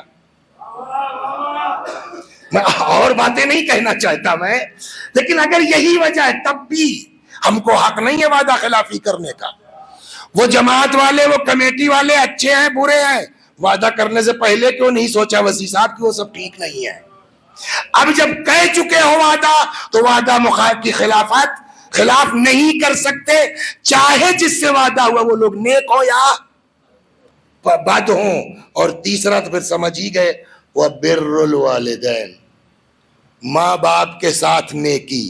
میں اور باتیں نہیں کہنا چاہتا میں، لیکن اگر یہی وجہ ہے تب بھی ہم کو حق نہیں ہے وعدہ خلافی کرنے کا. وہ جماعت والے وہ کمیٹی والے اچھے ہیں برے ہیں، وعدہ کرنے سے پہلے کیوں نہیں سوچا وزیر صاحب کہ وہ سب ٹھیک نہیں ہے. اب جب کہہ چکے ہو وعدہ تو وعدہ مخالف کی خلاف نہیں کر سکتے، چاہے جس سے وعدہ ہوا وہ لوگ نیک ہو یا بد ہوں. اور تیسرا تو پھر سمجھ ہی گئے وَبِرُّ الْوَالِدَيْنِ، ماں باپ کے ساتھ نیکی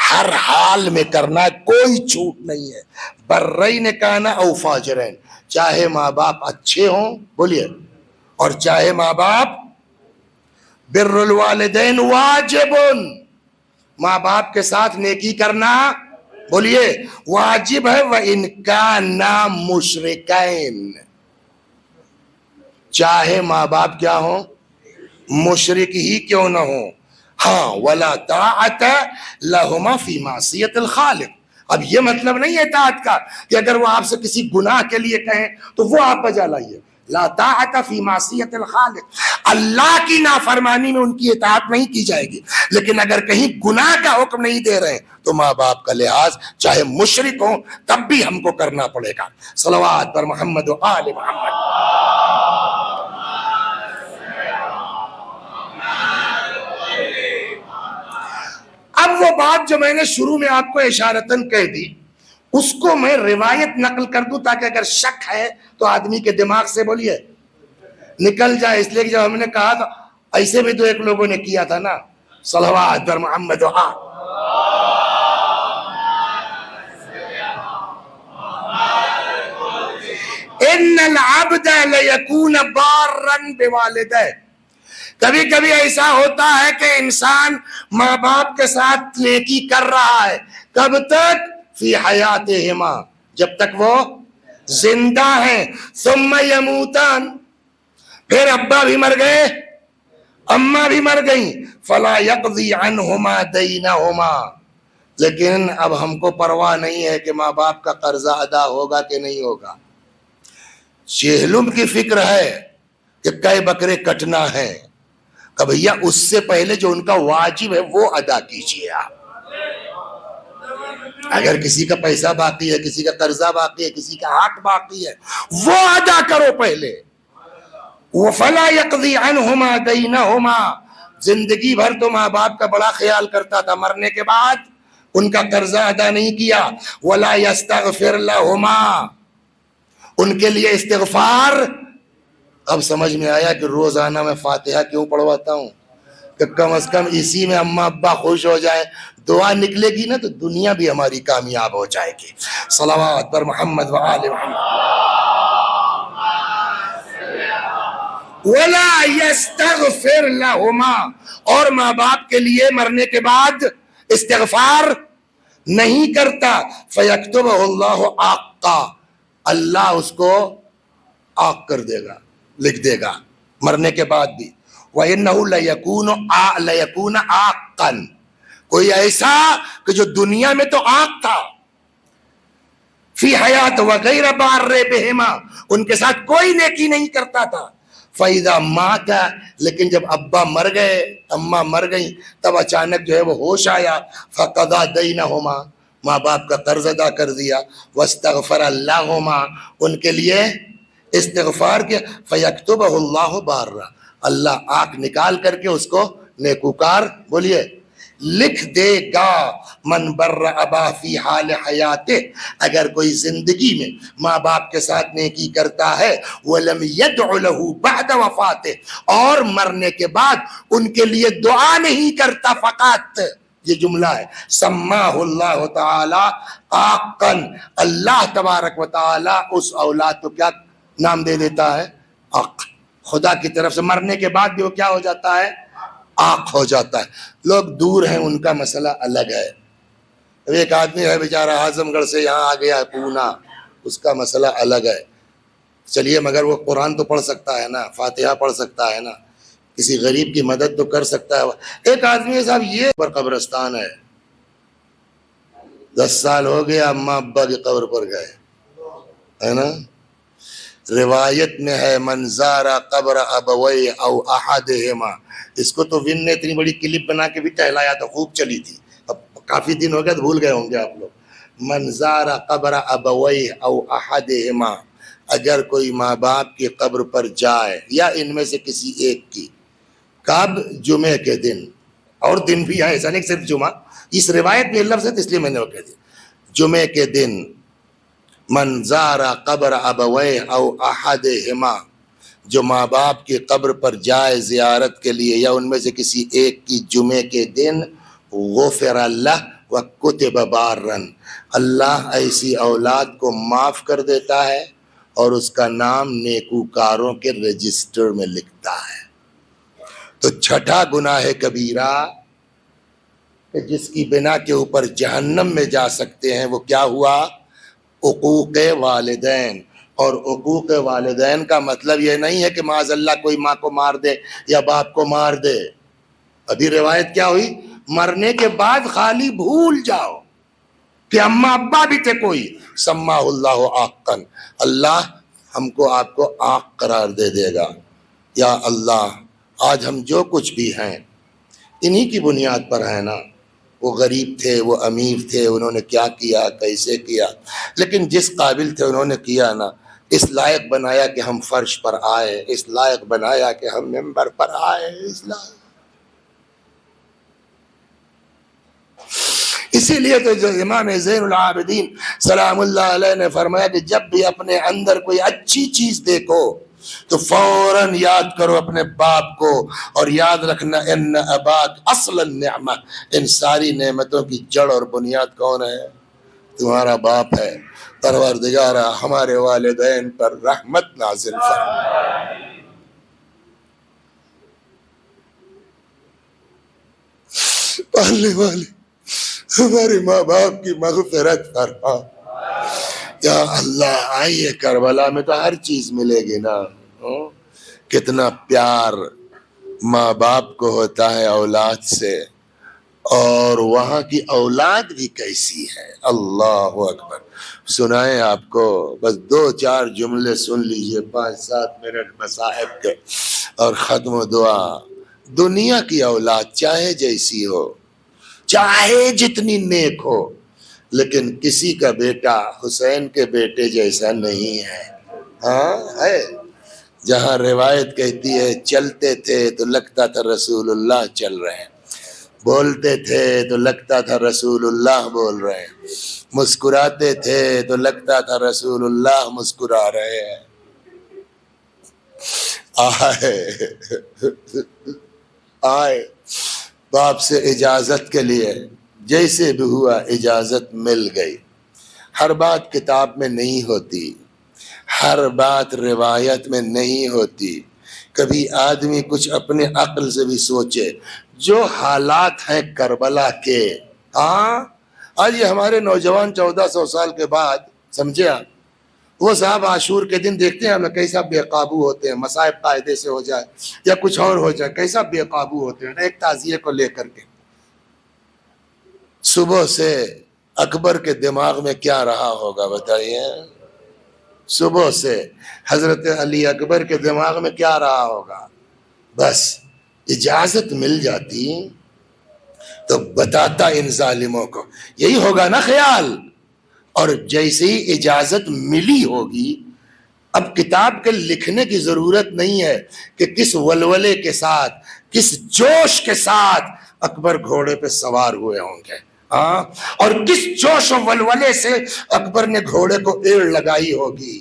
ہر حال میں کرنا ہے، کوئی چھوٹ نہیں ہے. برین کانا او فاجرین، چاہے ماں باپ اچھے ہوں بولیے اور چاہے ماں باپ. بر الوالدین واجب، ماں باپ کے ساتھ نیکی کرنا بولیے واجب ہے. وَإِنْ كَانَا مُشْرِكَيْنِ، چاہے ماں باپ کیا ہوں مشرک ہی کیوں نہ ہوں. ہاں وَلَا طَاعَةَ لَهُمَا فِي مَعْصِيَةِ الْخَالِقِ، اب یہ مطلب نہیں ہے اطاعت کا کہ اگر وہ آپ سے کسی گناہ کے لیے کہیں تو وہ آپ بجا لائیے. لا طاعت فی معصیت الخالق، اللہ کی نافرمانی میں ان کی اطاعت نہیں کی جائے گی، لیکن اگر کہیں گناہ کا حکم نہیں دے رہے تو ماں باپ کا لحاظ چاہے مشرک ہوں تب بھی ہم کو کرنا پڑے گا. صلوات پر محمد و آل محمد. اب وہ بات جو میں نے شروع میں آپ کو اشارتاً کہہ دی اس کو میں روایت نقل کر دوں تاکہ اگر شک ہے تو آدمی کے دماغ سے بولیے نکل جائے. اس لیے کہ جب ہم نے کہا تھا ایسے بھی تو ایک لوگوں نے کیا تھا نا. صلوات پر محمد و آل. ان العبد لیکون بارا بوالدہ، کبھی کبھی ایسا ہوتا ہے کہ انسان ماں باپ کے ساتھ نیکی کر رہا ہے، کب تک؟ فی حیاتہما، جب تک وہ زندہ ہیں. ثم یموتان، پھر ابا بھی مر گئے اماں بھی مر گئیں. فلا یقضی عنہما دینہما، لیکن اب ہم کو پرواہ نہیں ہے کہ ماں باپ کا قرضہ ادا ہوگا کہ نہیں ہوگا. چہلم کی فکر ہے کہ کئے بکرے کٹنا ہے، کہ بھیا اس سے پہلے جو ان کا واجب ہے وہ ادا کیجیے. آپ اگر کسی کا پیسہ باقی ہے، کسی کا قرضہ باقی ہے، کسی کا حق باقی ہے، وہ ادا کرو پہلے. وَفَلَا يَقْضِي عَنْهُمَا دَيْنَهُمَا، زندگی بھر تو ماں باپ کا بڑا خیال کرتا تھا، مرنے کے بعد ان کا قرضہ ادا نہیں کیا. وَلَا يَسْتَغْفِرْ لَهُمَا، ان کے لیے استغفار. اب سمجھ میں آیا کہ روزانہ میں فاتحہ کیوں پڑھواتا ہوں، کہ کم از کم اسی میں اماں ابا خوش ہو جائے. دعا نکلے گی نا تو دنیا بھی ہماری کامیاب ہو جائے گی. صلوات پر محمد و آل محمد. وَلَا يَسْتَغْفِرْ لَهُمَا، اور ماں باپ کے لیے مرنے کے بعد استغفار نہیں کرتا. فَيَكْتُبَهُ اللَّهُ عَاقًّا، اللہ اس کو عاق کر دے گا، لکھ دے گا مرنے کے بعد بھی. وَإِنَّهُ لَيَكُونَ عَاقًّا، کوئی ایسا کہ جو دنیا میں تو عاق تھا، فی حیات وغیرہ بار بہما، ان کے ساتھ کوئی نیکی نہیں کرتا تھا. فَإِذَا مَاتَ، لیکن جب ابا مر گئے اماں مر گئیں تب اچانک جو ہے وہ ہوش آیا. فَقَضَى دَيْنَهُمَا، ماں باپ کا قرض ادا کر دیا. وَاسْتَغْفَرَ اللَّهُمَا، ان کے لیے استغفار کیا. فَيَكْتُبَهُ اللَّهُ بَارًّا، اللہ آنکھ نکال کر کے اس کو نیکوکار بولیے لکھ دے گا من بر ابا فی حال حیاتہ، اگر کوئی زندگی میں ماں باپ کے ساتھ نیکی کرتا ہے ولم یدع لہ بعد وفاتہ، اور مرنے کے بعد ان کے لیے دعا نہیں کرتا فقط، یہ جملہ ہے سماہ اللہ تعالی عاقا، اللہ تبارک و تعالی اس اولاد کو کیا نام دے دیتا ہے؟ عاق، خدا کی طرف سے مرنے کے بعد بھی وہ کیا ہو جاتا ہے؟ عاق ہو جاتا ہے۔ لوگ دور ہیں ان کا مسئلہ الگ ہے، ایک آدمی ہے بیچارہ اعظم گڑھ سے یہاں آ گیا پونا، اس کا مسئلہ الگ ہے، چلیے مگر وہ قرآن تو پڑھ سکتا ہے نا، فاتحہ پڑھ سکتا ہے نا، کسی غریب کی مدد تو کر سکتا ہے۔ ایک آدمی ہے صاحب یہ پر قبرستان ہے، 10 سال ہو گیا اماں ابا کی قبر پر گئے، ہے نا؟ روایت میں ہے من زار قبر ابوی او احدہما، اس کو تو ون نے اتنی بڑی کلپ بنا کے بھی ٹہلایا تو خوب چلی تھی، اب کافی دن ہو گیا تو بھول گئے ہوں گے آپ لوگ۔ من زار قبر ابوی او احدہما، اگر کوئی ماں باپ کی قبر پر جائے یا ان میں سے کسی ایک کی، کب؟ جمعے کے دن، اور دن بھی ہے ایسا نہیں صرف جمعہ، اس روایت میں لفظ ہے اس لیے میں نے وہ کہہ دیا، جمعے کے دن من زار قبر ابوی او احدہما، جو ماں باپ کی قبر پر جائے زیارت کے لیے یا ان میں سے کسی ایک کی جمعے کے دن، غفر اللہ وکتب بارا، اللہ ایسی اولاد کو معاف کر دیتا ہے اور اس کا نام نیکوکاروں کے رجسٹر میں لکھتا ہے۔ تو چھٹا گناہ کبیرہ کہ جس کی بنا کے اوپر جہنم میں جا سکتے ہیں وہ کیا ہوا؟ عقوق والدین۔ اور عقوق والدین کا مطلب یہ نہیں ہے کہ معاذ اللہ کوئی ماں کو مار دے یا باپ کو مار دے، ابھی روایت کیا ہوئی؟ مرنے کے بعد خالی بھول جاؤ کہ اماں ابا بھی تھے کوئی، سماہ اللہ عاقا، اللہ ہم کو آپ کو عاق قرار دے دے گا۔ یا اللہ آج ہم جو کچھ بھی ہیں انہی کی بنیاد پر ہے نا، وہ غریب تھے، وہ امیر تھے، انہوں نے کیا کیا، کیسے کیا، لیکن جس قابل تھے انہوں نے کیا نا، اس لائق بنایا کہ ہم فرش پر آئے، اس لائق بنایا کہ ہم ممبر پر آئے، اس لائق۔ اسی لیے تو جو امام زین العابدین سلام اللہ علیہ نے فرمایا کہ جب بھی اپنے اندر کوئی اچھی چیز دیکھو تو فوراً یاد کرو اپنے باپ کو، اور یاد رکھنا ان اباک اصل النعمہ، ان ساری نعمتوں کی جڑ اور بنیاد کون ہے؟ تمہارا باپ ہے۔ پروردگارا ہمارے والدین پر رحمت نازل فرما، پالنے والے ہمارے ماں باپ کی مغفرت فرما۔ یا اللہ آئیے کربلا میں تو ہر چیز ملے گی نا، کتنا پیار ماں باپ کو ہوتا ہے اولاد سے، اور وہاں کی اولاد بھی کیسی ہے، اللہ اکبر۔ سنائیں آپ کو بس 2-4 جملے سن لیجئے 5-7 منٹ مصاحب کے اور ختم دعا۔ دنیا کی اولاد چاہے جیسی ہو، چاہے جتنی نیک ہو، لیکن کسی کا بیٹا حسین کے بیٹے جیسا نہیں ہے۔ ہاں ہے، جہاں روایت کہتی ہے چلتے تھے تو لگتا تھا رسول اللہ چل رہے ہیں، بولتے تھے تو لگتا تھا رسول اللہ بول رہے ہیں، مسکراتے تھے تو لگتا تھا رسول اللہ مسکرا رہے ہیں۔ آئے باپ سے اجازت کے لیے، جیسے بھی ہوا اجازت مل گئی۔ ہر بات کتاب میں نہیں ہوتی، ہر بات روایت میں نہیں ہوتی، کبھی آدمی کچھ اپنے عقل سے بھی سوچے۔ جو حالات ہیں کربلا کے، آج یہ ہمارے نوجوان 1400 سال کے بعد سمجھے آپ، وہ صاحب عاشور کے دن دیکھتے ہیں ہم کیسا بے قابو ہوتے ہیں، مصائب قاعدے سے ہو جائے یا کچھ اور ہو جائے کیسا بے قابو ہوتے ہیں ایک تعزیے کو لے کر کے۔ صبح سے اکبر کے دماغ میں کیا رہا ہوگا بتائیے، صبح سے حضرت علی اکبر کے دماغ میں کیا رہا ہوگا؟ بس اجازت مل جاتی تو بتاتا ان ظالموں کو، یہی ہوگا نا خیال۔ اور جیسے ہی اجازت ملی ہوگی، اب کتاب کے لکھنے کی ضرورت نہیں ہے کہ کس ولولے کے ساتھ، کس جوش کے ساتھ اکبر گھوڑے پہ سوار ہوئے ہوں گے، ہاں، اور کس جوش و ولولے سے اکبر نے گھوڑے کو ایڑ لگائی ہوگی،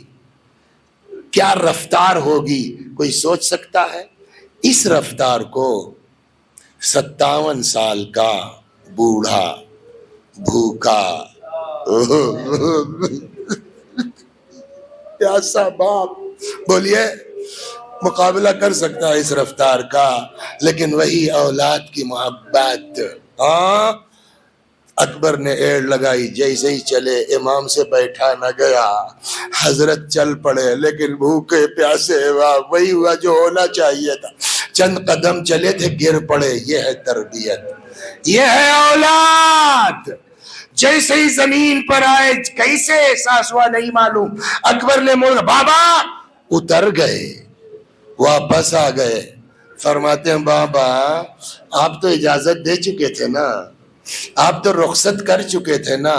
کیا رفتار ہوگی، کوئی سوچ سکتا ہے؟ اس رفتار کو 57 سال کا بوڑھا بھوکا پیاسا باپ، بولیے، مقابلہ کر سکتا ہے اس رفتار کا؟ لیکن وہی اولاد کی محبت، ہاں، اکبر نے ایڑ لگائی، جیسے ہی چلے، امام سے بیٹھا نہ گیا، حضرت چل پڑے، لیکن بھوکے پیاسے، وہی ہوا جو ہونا چاہیے تھا، چند قدم چلے تھے، گر پڑے۔ یہ ہے تربیت، یہ ہے اولاد۔ جیسے ہی زمین پر آئے، کیسے احساس ہوا نہیں معلوم، اکبر نے موڑا، بابا، اتر گئے، واپس آ گئے۔ فرماتے ہیں بابا آپ تو اجازت دے چکے تھے نا، آپ تو رخصت کر چکے تھے نا،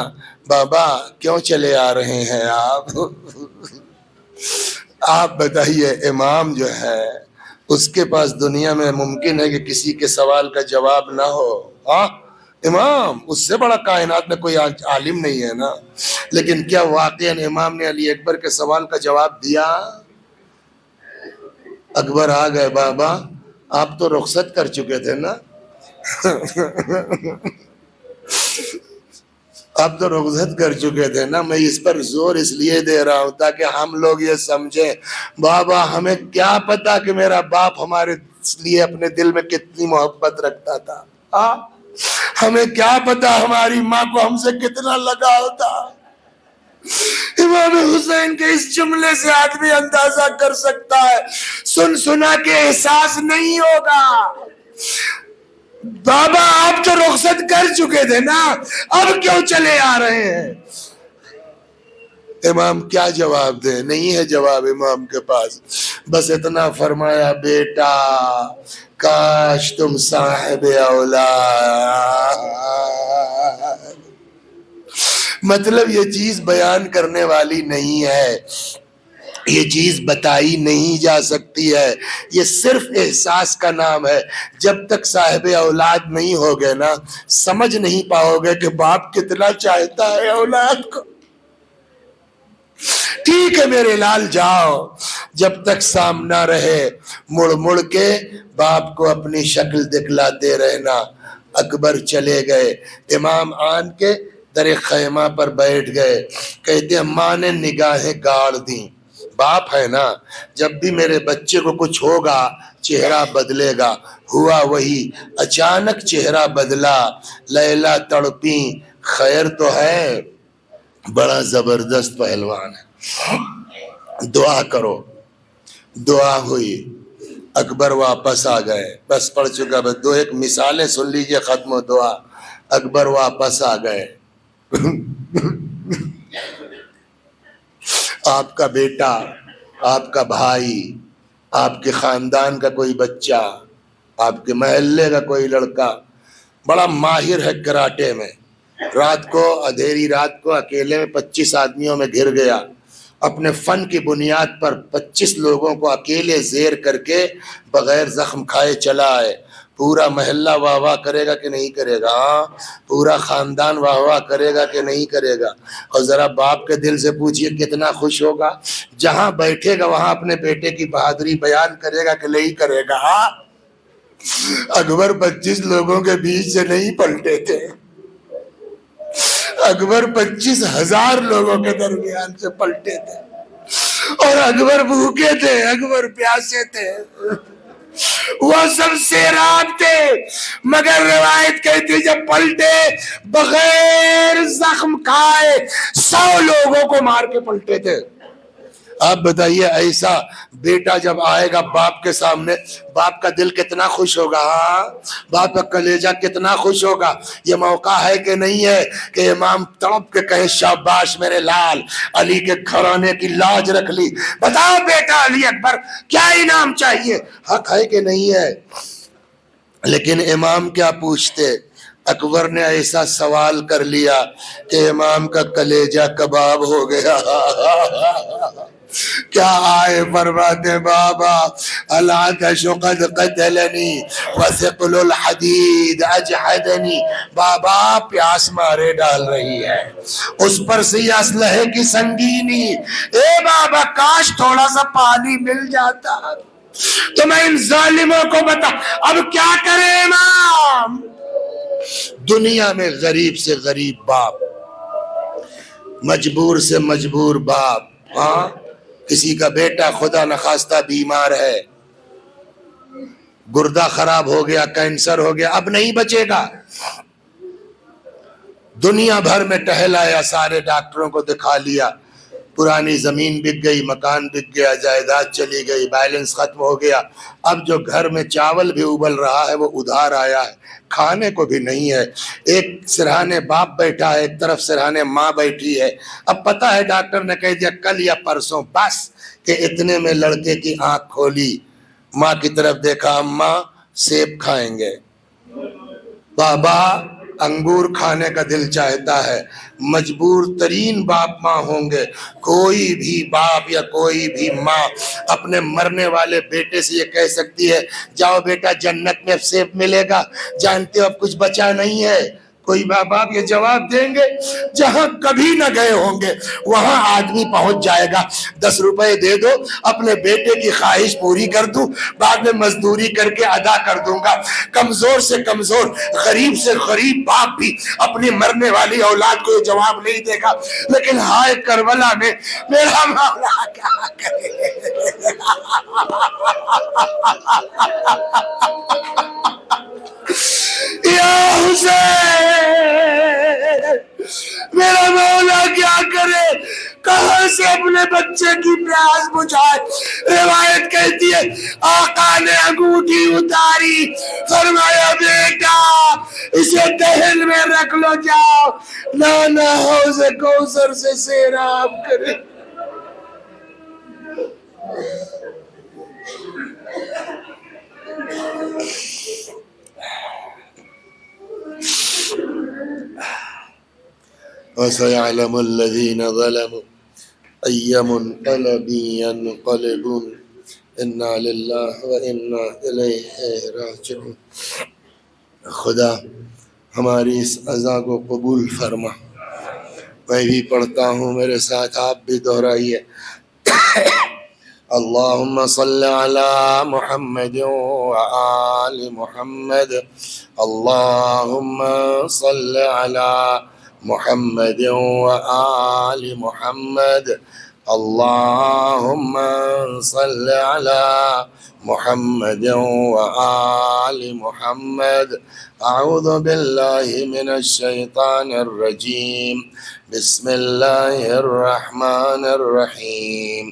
بابا کیوں چلے آ رہے ہیں آپ؟ آپ بتائیے، امام جو ہے اس کے پاس دنیا میں ممکن ہے کہ کسی کے سوال کا جواب نہ ہو، ہاں، امام، اس سے بڑا کائنات میں کوئی عالم نہیں ہے نا، لیکن کیا واقعاً امام نے علی اکبر کے سوال کا جواب دیا؟ اکبر آ گئے، بابا آپ تو رخصت کر چکے تھے نا، آپ تو رخصت کر چکے تھے نا، میں اس پر زور اس لیے دے رہا ہوں تاکہ ہم لوگ یہ سمجھیں، بابا ہمیں کیا پتا کہ میرا باپ ہمارے لیے اپنے دل میں کتنی محبت رکھتا تھا، ہمیں کیا پتا ہماری ماں کو ہم سے کتنا لگاؤ تھا۔ امام حسین کے اس جملے سے آدمی اندازہ کر سکتا ہے، سن سنا کے احساس نہیں ہوگا۔ بابا آپ تو رخصت کر چکے تھے نا، اب کیوں چلے آ رہے ہیں؟ امام کیا جواب دے؟ نہیں ہے جواب امام کے پاس، بس اتنا فرمایا، بیٹا کاش تم صاحب اولاد۔ مطلب یہ چیز بیان کرنے والی نہیں ہے، یہ چیز بتائی نہیں جا سکتی ہے، یہ صرف احساس کا نام ہے۔ جب تک صاحب اولاد نہیں ہوگے نا، سمجھ نہیں پاؤ گے کہ باپ کتنا چاہتا ہے اولاد کو۔ ٹھیک ہے میرے لال، جاؤ، جب تک سامنا رہے مڑ مڑ کے باپ کو اپنی شکل دکھلاتے رہنا۔ اکبر چلے گئے، امام آن کے در خیمہ پر بیٹھ گئے، کہتے ہیں ماں نے نگاہیں گاڑ دیں، باپ ہے نا، جب بھی میرے بچے کو کچھ ہوگا چہرہ بدلے گا۔ ہوا وہی، اچانک چہرہ بدلا، لیلا تڑپیں، خیر تو ہے، بڑا زبردست پہلوان ہے، دعا کرو۔ دعا ہوئی، اکبر واپس آ گئے، بس پڑھ چکا، بس دو ایک مثالیں سن لیجئے، ختم و دعا۔ اکبر واپس آ گئے، آپ کا بیٹا، آپ کا بھائی، آپ کے خاندان کا کوئی بچہ، آپ کے محلے کا کوئی لڑکا بڑا ماہر ہے کراٹے میں، رات کو، اندھیری رات کو اکیلے میں 25 آدمیوں میں گھر گیا، اپنے فن کی بنیاد پر 25 لوگوں کو اکیلے زیر کر کے بغیر زخم کھائے چلا آئے۔ پورا محلہ واہ واہ کرے گا کہ نہیں کرے گا؟ ہاں، پورا خاندان واہ واہ کرے گا کہ نہیں کرے گا؟ اور ذرا باپ کے دل سے پوچھئے کتنا خوش ہوگا؟ جہاں بیٹھے گا وہاں اپنے بیٹے کی بہادری بیان کرے گا کہ نہیں کرے گا؟ ہاں، اکبر 25 لوگوں کے بیچ سے نہیں پلٹے تھے، اکبر 25,000 لوگوں کے درمیان سے پلٹے تھے، اور اکبر بھوکے تھے، اکبر پیاسے تھے، وہ سب سیراب تھے، مگر روایت کہتی جب پلٹے بغیر زخم کھائے 100 لوگوں کو مار کے پلٹے تھے۔ آپ بتائیے ایسا بیٹا جب آئے گا باپ کے سامنے، باپ کا دل کتنا خوش ہوگا؟ ہاں، باپ کا کلیجہ کتنا خوش ہوگا؟ یہ موقع ہے کہ نہیں ہے کہ امام تڑپ کے کہے شاباش میرے لال، علی کے گھرانے کی لاج رکھ لی، بتاؤ بیٹا علی اکبر کیا انعام چاہیے؟ حق ہے کہ نہیں ہے؟ لیکن امام کیا پوچھتے؟ اکبر نے ایسا سوال کر لیا کہ امام کا کلیجہ کباب ہو گیا۔ کیا آئے فرماتے بابا العطش قد قتلنی وثقل الحدید اجحدنی، بابا پیاس مارے ڈال رہی ہے، اس پر سے یہ اسلحے کی سنگینی، اے بابا کاش تھوڑا سا پانی مل جاتا تو میں ان ظالموں کو بتا۔ اب کیا کرے امام؟ دنیا میں غریب سے غریب باپ، مجبور سے مجبور باپ، ہاں کسی کا بیٹا خدا نخواستہ بیمار ہے، گردہ خراب ہو گیا، کینسر ہو گیا، اب نہیں بچے گا، دنیا بھر میں ٹہل آیا، سارے ڈاکٹروں کو دکھا لیا، پرانی زمین بک گئی، مکان بک گیا، جائیداد چلی گئی، بیلنس ختم ہو گیا، اب جو گھر میں چاول بھی ابل رہا ہے وہ ادھار آیا ہے، کھانے کو بھی نہیں ہے، ایک سرہانے باپ بیٹھا ہے، ایک طرف سرہانے ماں بیٹھی ہے، اب پتہ ہے ڈاکٹر نے کہہ دیا کل یا پرسوں، بس کہ اتنے میں لڑکے کی آنکھ کھولی، ماں کی طرف دیکھا، اماں سیب کھائیں گے، بابا انگور کھانے کا دل چاہتا ہے، مجبور ترین باپ ماں ہوں گے، کوئی بھی باپ یا کوئی بھی ماں اپنے مرنے والے بیٹے سے یہ کہہ سکتی ہے جاؤ بیٹا جنت میں اب سیب ملے گا، جانتے ہو اب کچھ بچا نہیں ہے؟ کوئی ماں باپ یہ جواب دیں گے؟ جہاں کبھی نہ گئے ہوں گے وہاں آدمی پہنچ جائے گا، 10 روپے دے دو اپنے بیٹے کی خواہش پوری کر دوں، بعد میں مزدوری کر کے ادا کر دوں گا۔ کمزور سے کمزور، غریب سے غریب باپ بھی اپنی مرنے والی اولاد کو یہ جواب نہیں دے گا، لیکن ہائے کربلا میں میرا مولا کیا کرے۔ یا حسین میرا مولا کیا کرے، کہاں سے اپنے بچے کی پیاس بجھائے؟ روایت کہتی ہے آقا نے انگوٹھی اتاری، فرمایا بیٹا اسے دہن میں رکھ لو، جاؤ نانا حوض کوثر سے سیراب کرے۔ وَسَيَعْلَمُ الَّذِينَ ظَلَمُوا أَيَّ مُنقَلَبٍ يَنقَلِبُونَ إِنَّا لِلَّهِ وَإِنَّا إِلَيْهِ رَاجِعُونَ۔ خدا ہماری اس عزا کو قبول فرما۔ میں بھی پڑھتا ہوں، میرے ساتھ آپ بھی دہرائیے، اللہم صل علی محمد وآل محمد، اللہم صل علی محمد وآل محمد، اللہم صل علی محمد وآل محمد۔ اعوذ باللہ من الشیطان الرجیم، بسم اللہ الرحمن الرحیم،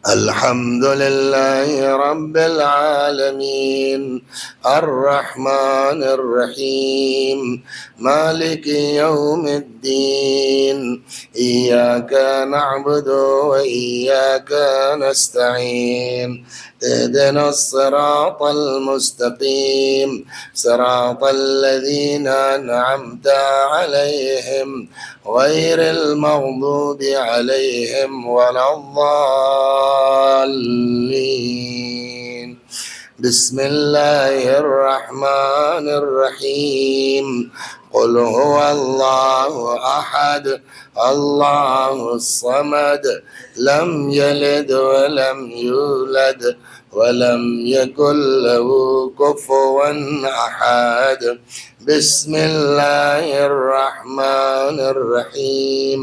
الحمد للہ رب العالمین، الرحمن الرحیم، مالک یوم الدین، ایاک نعبد و ایاک نستعین، اهدنا الصراط المستقیم، صراط الذین انعمت علیہم غیر المغضوب علیہم ولا الضالین۔ بسم اللہ الرحمن الرحیم، قل هو اللہ احد اللہ الصمد، لم یلد ولم یولد ولم یکن له کفوا احد۔ بسم اللہ الرحمن الرحیم،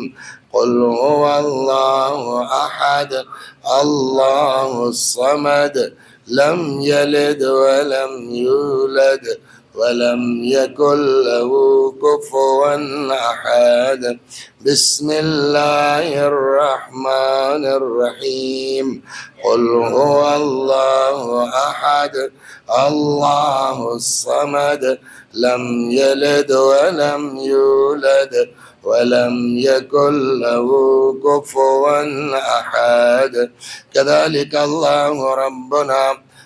قل هو اللہ احد اللہ الصمد، لم یلد ولم یولد ولم یکن له کفوا احد۔ بسم اللہ الرحمن الرحیم، قل هو اللہ احد اللہ الصمد، لم یلد ولم یولد ولم یکن له کفوا احد۔ كذلك اللہ ربنا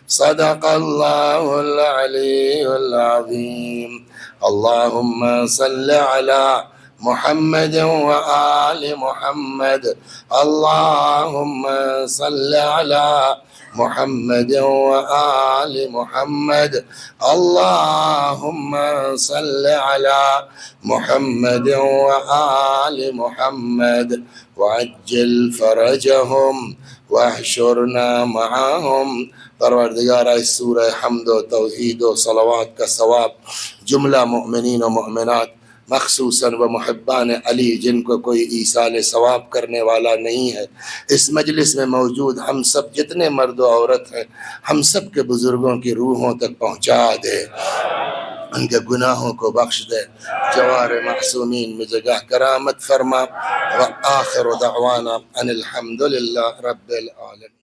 صدق اللہ العلی العظیم۔ اللہم صل علی محمد وآل محمد اللهم صل على محمد وآل محمد اللهم صل على محمد وآل محمد وعجل فرجهم واحشرنا معهم. پروردگار اس سورہ حمد و توحید و صلوات کا ثواب جملہ مؤمنین و مؤمنات مخصوصاً و محبان علی جن کو کوئی ایصال ثواب کرنے والا نہیں ہے اس مجلس میں موجود ہم سب جتنے مرد و عورت ہیں ہم سب کے بزرگوں کی روحوں تک پہنچا دے، ان کے گناہوں کو بخش دے، جوار معصومین میں جگہ کرامت فرما. وآخر دعوانا ان الحمد للہ رب العالمین.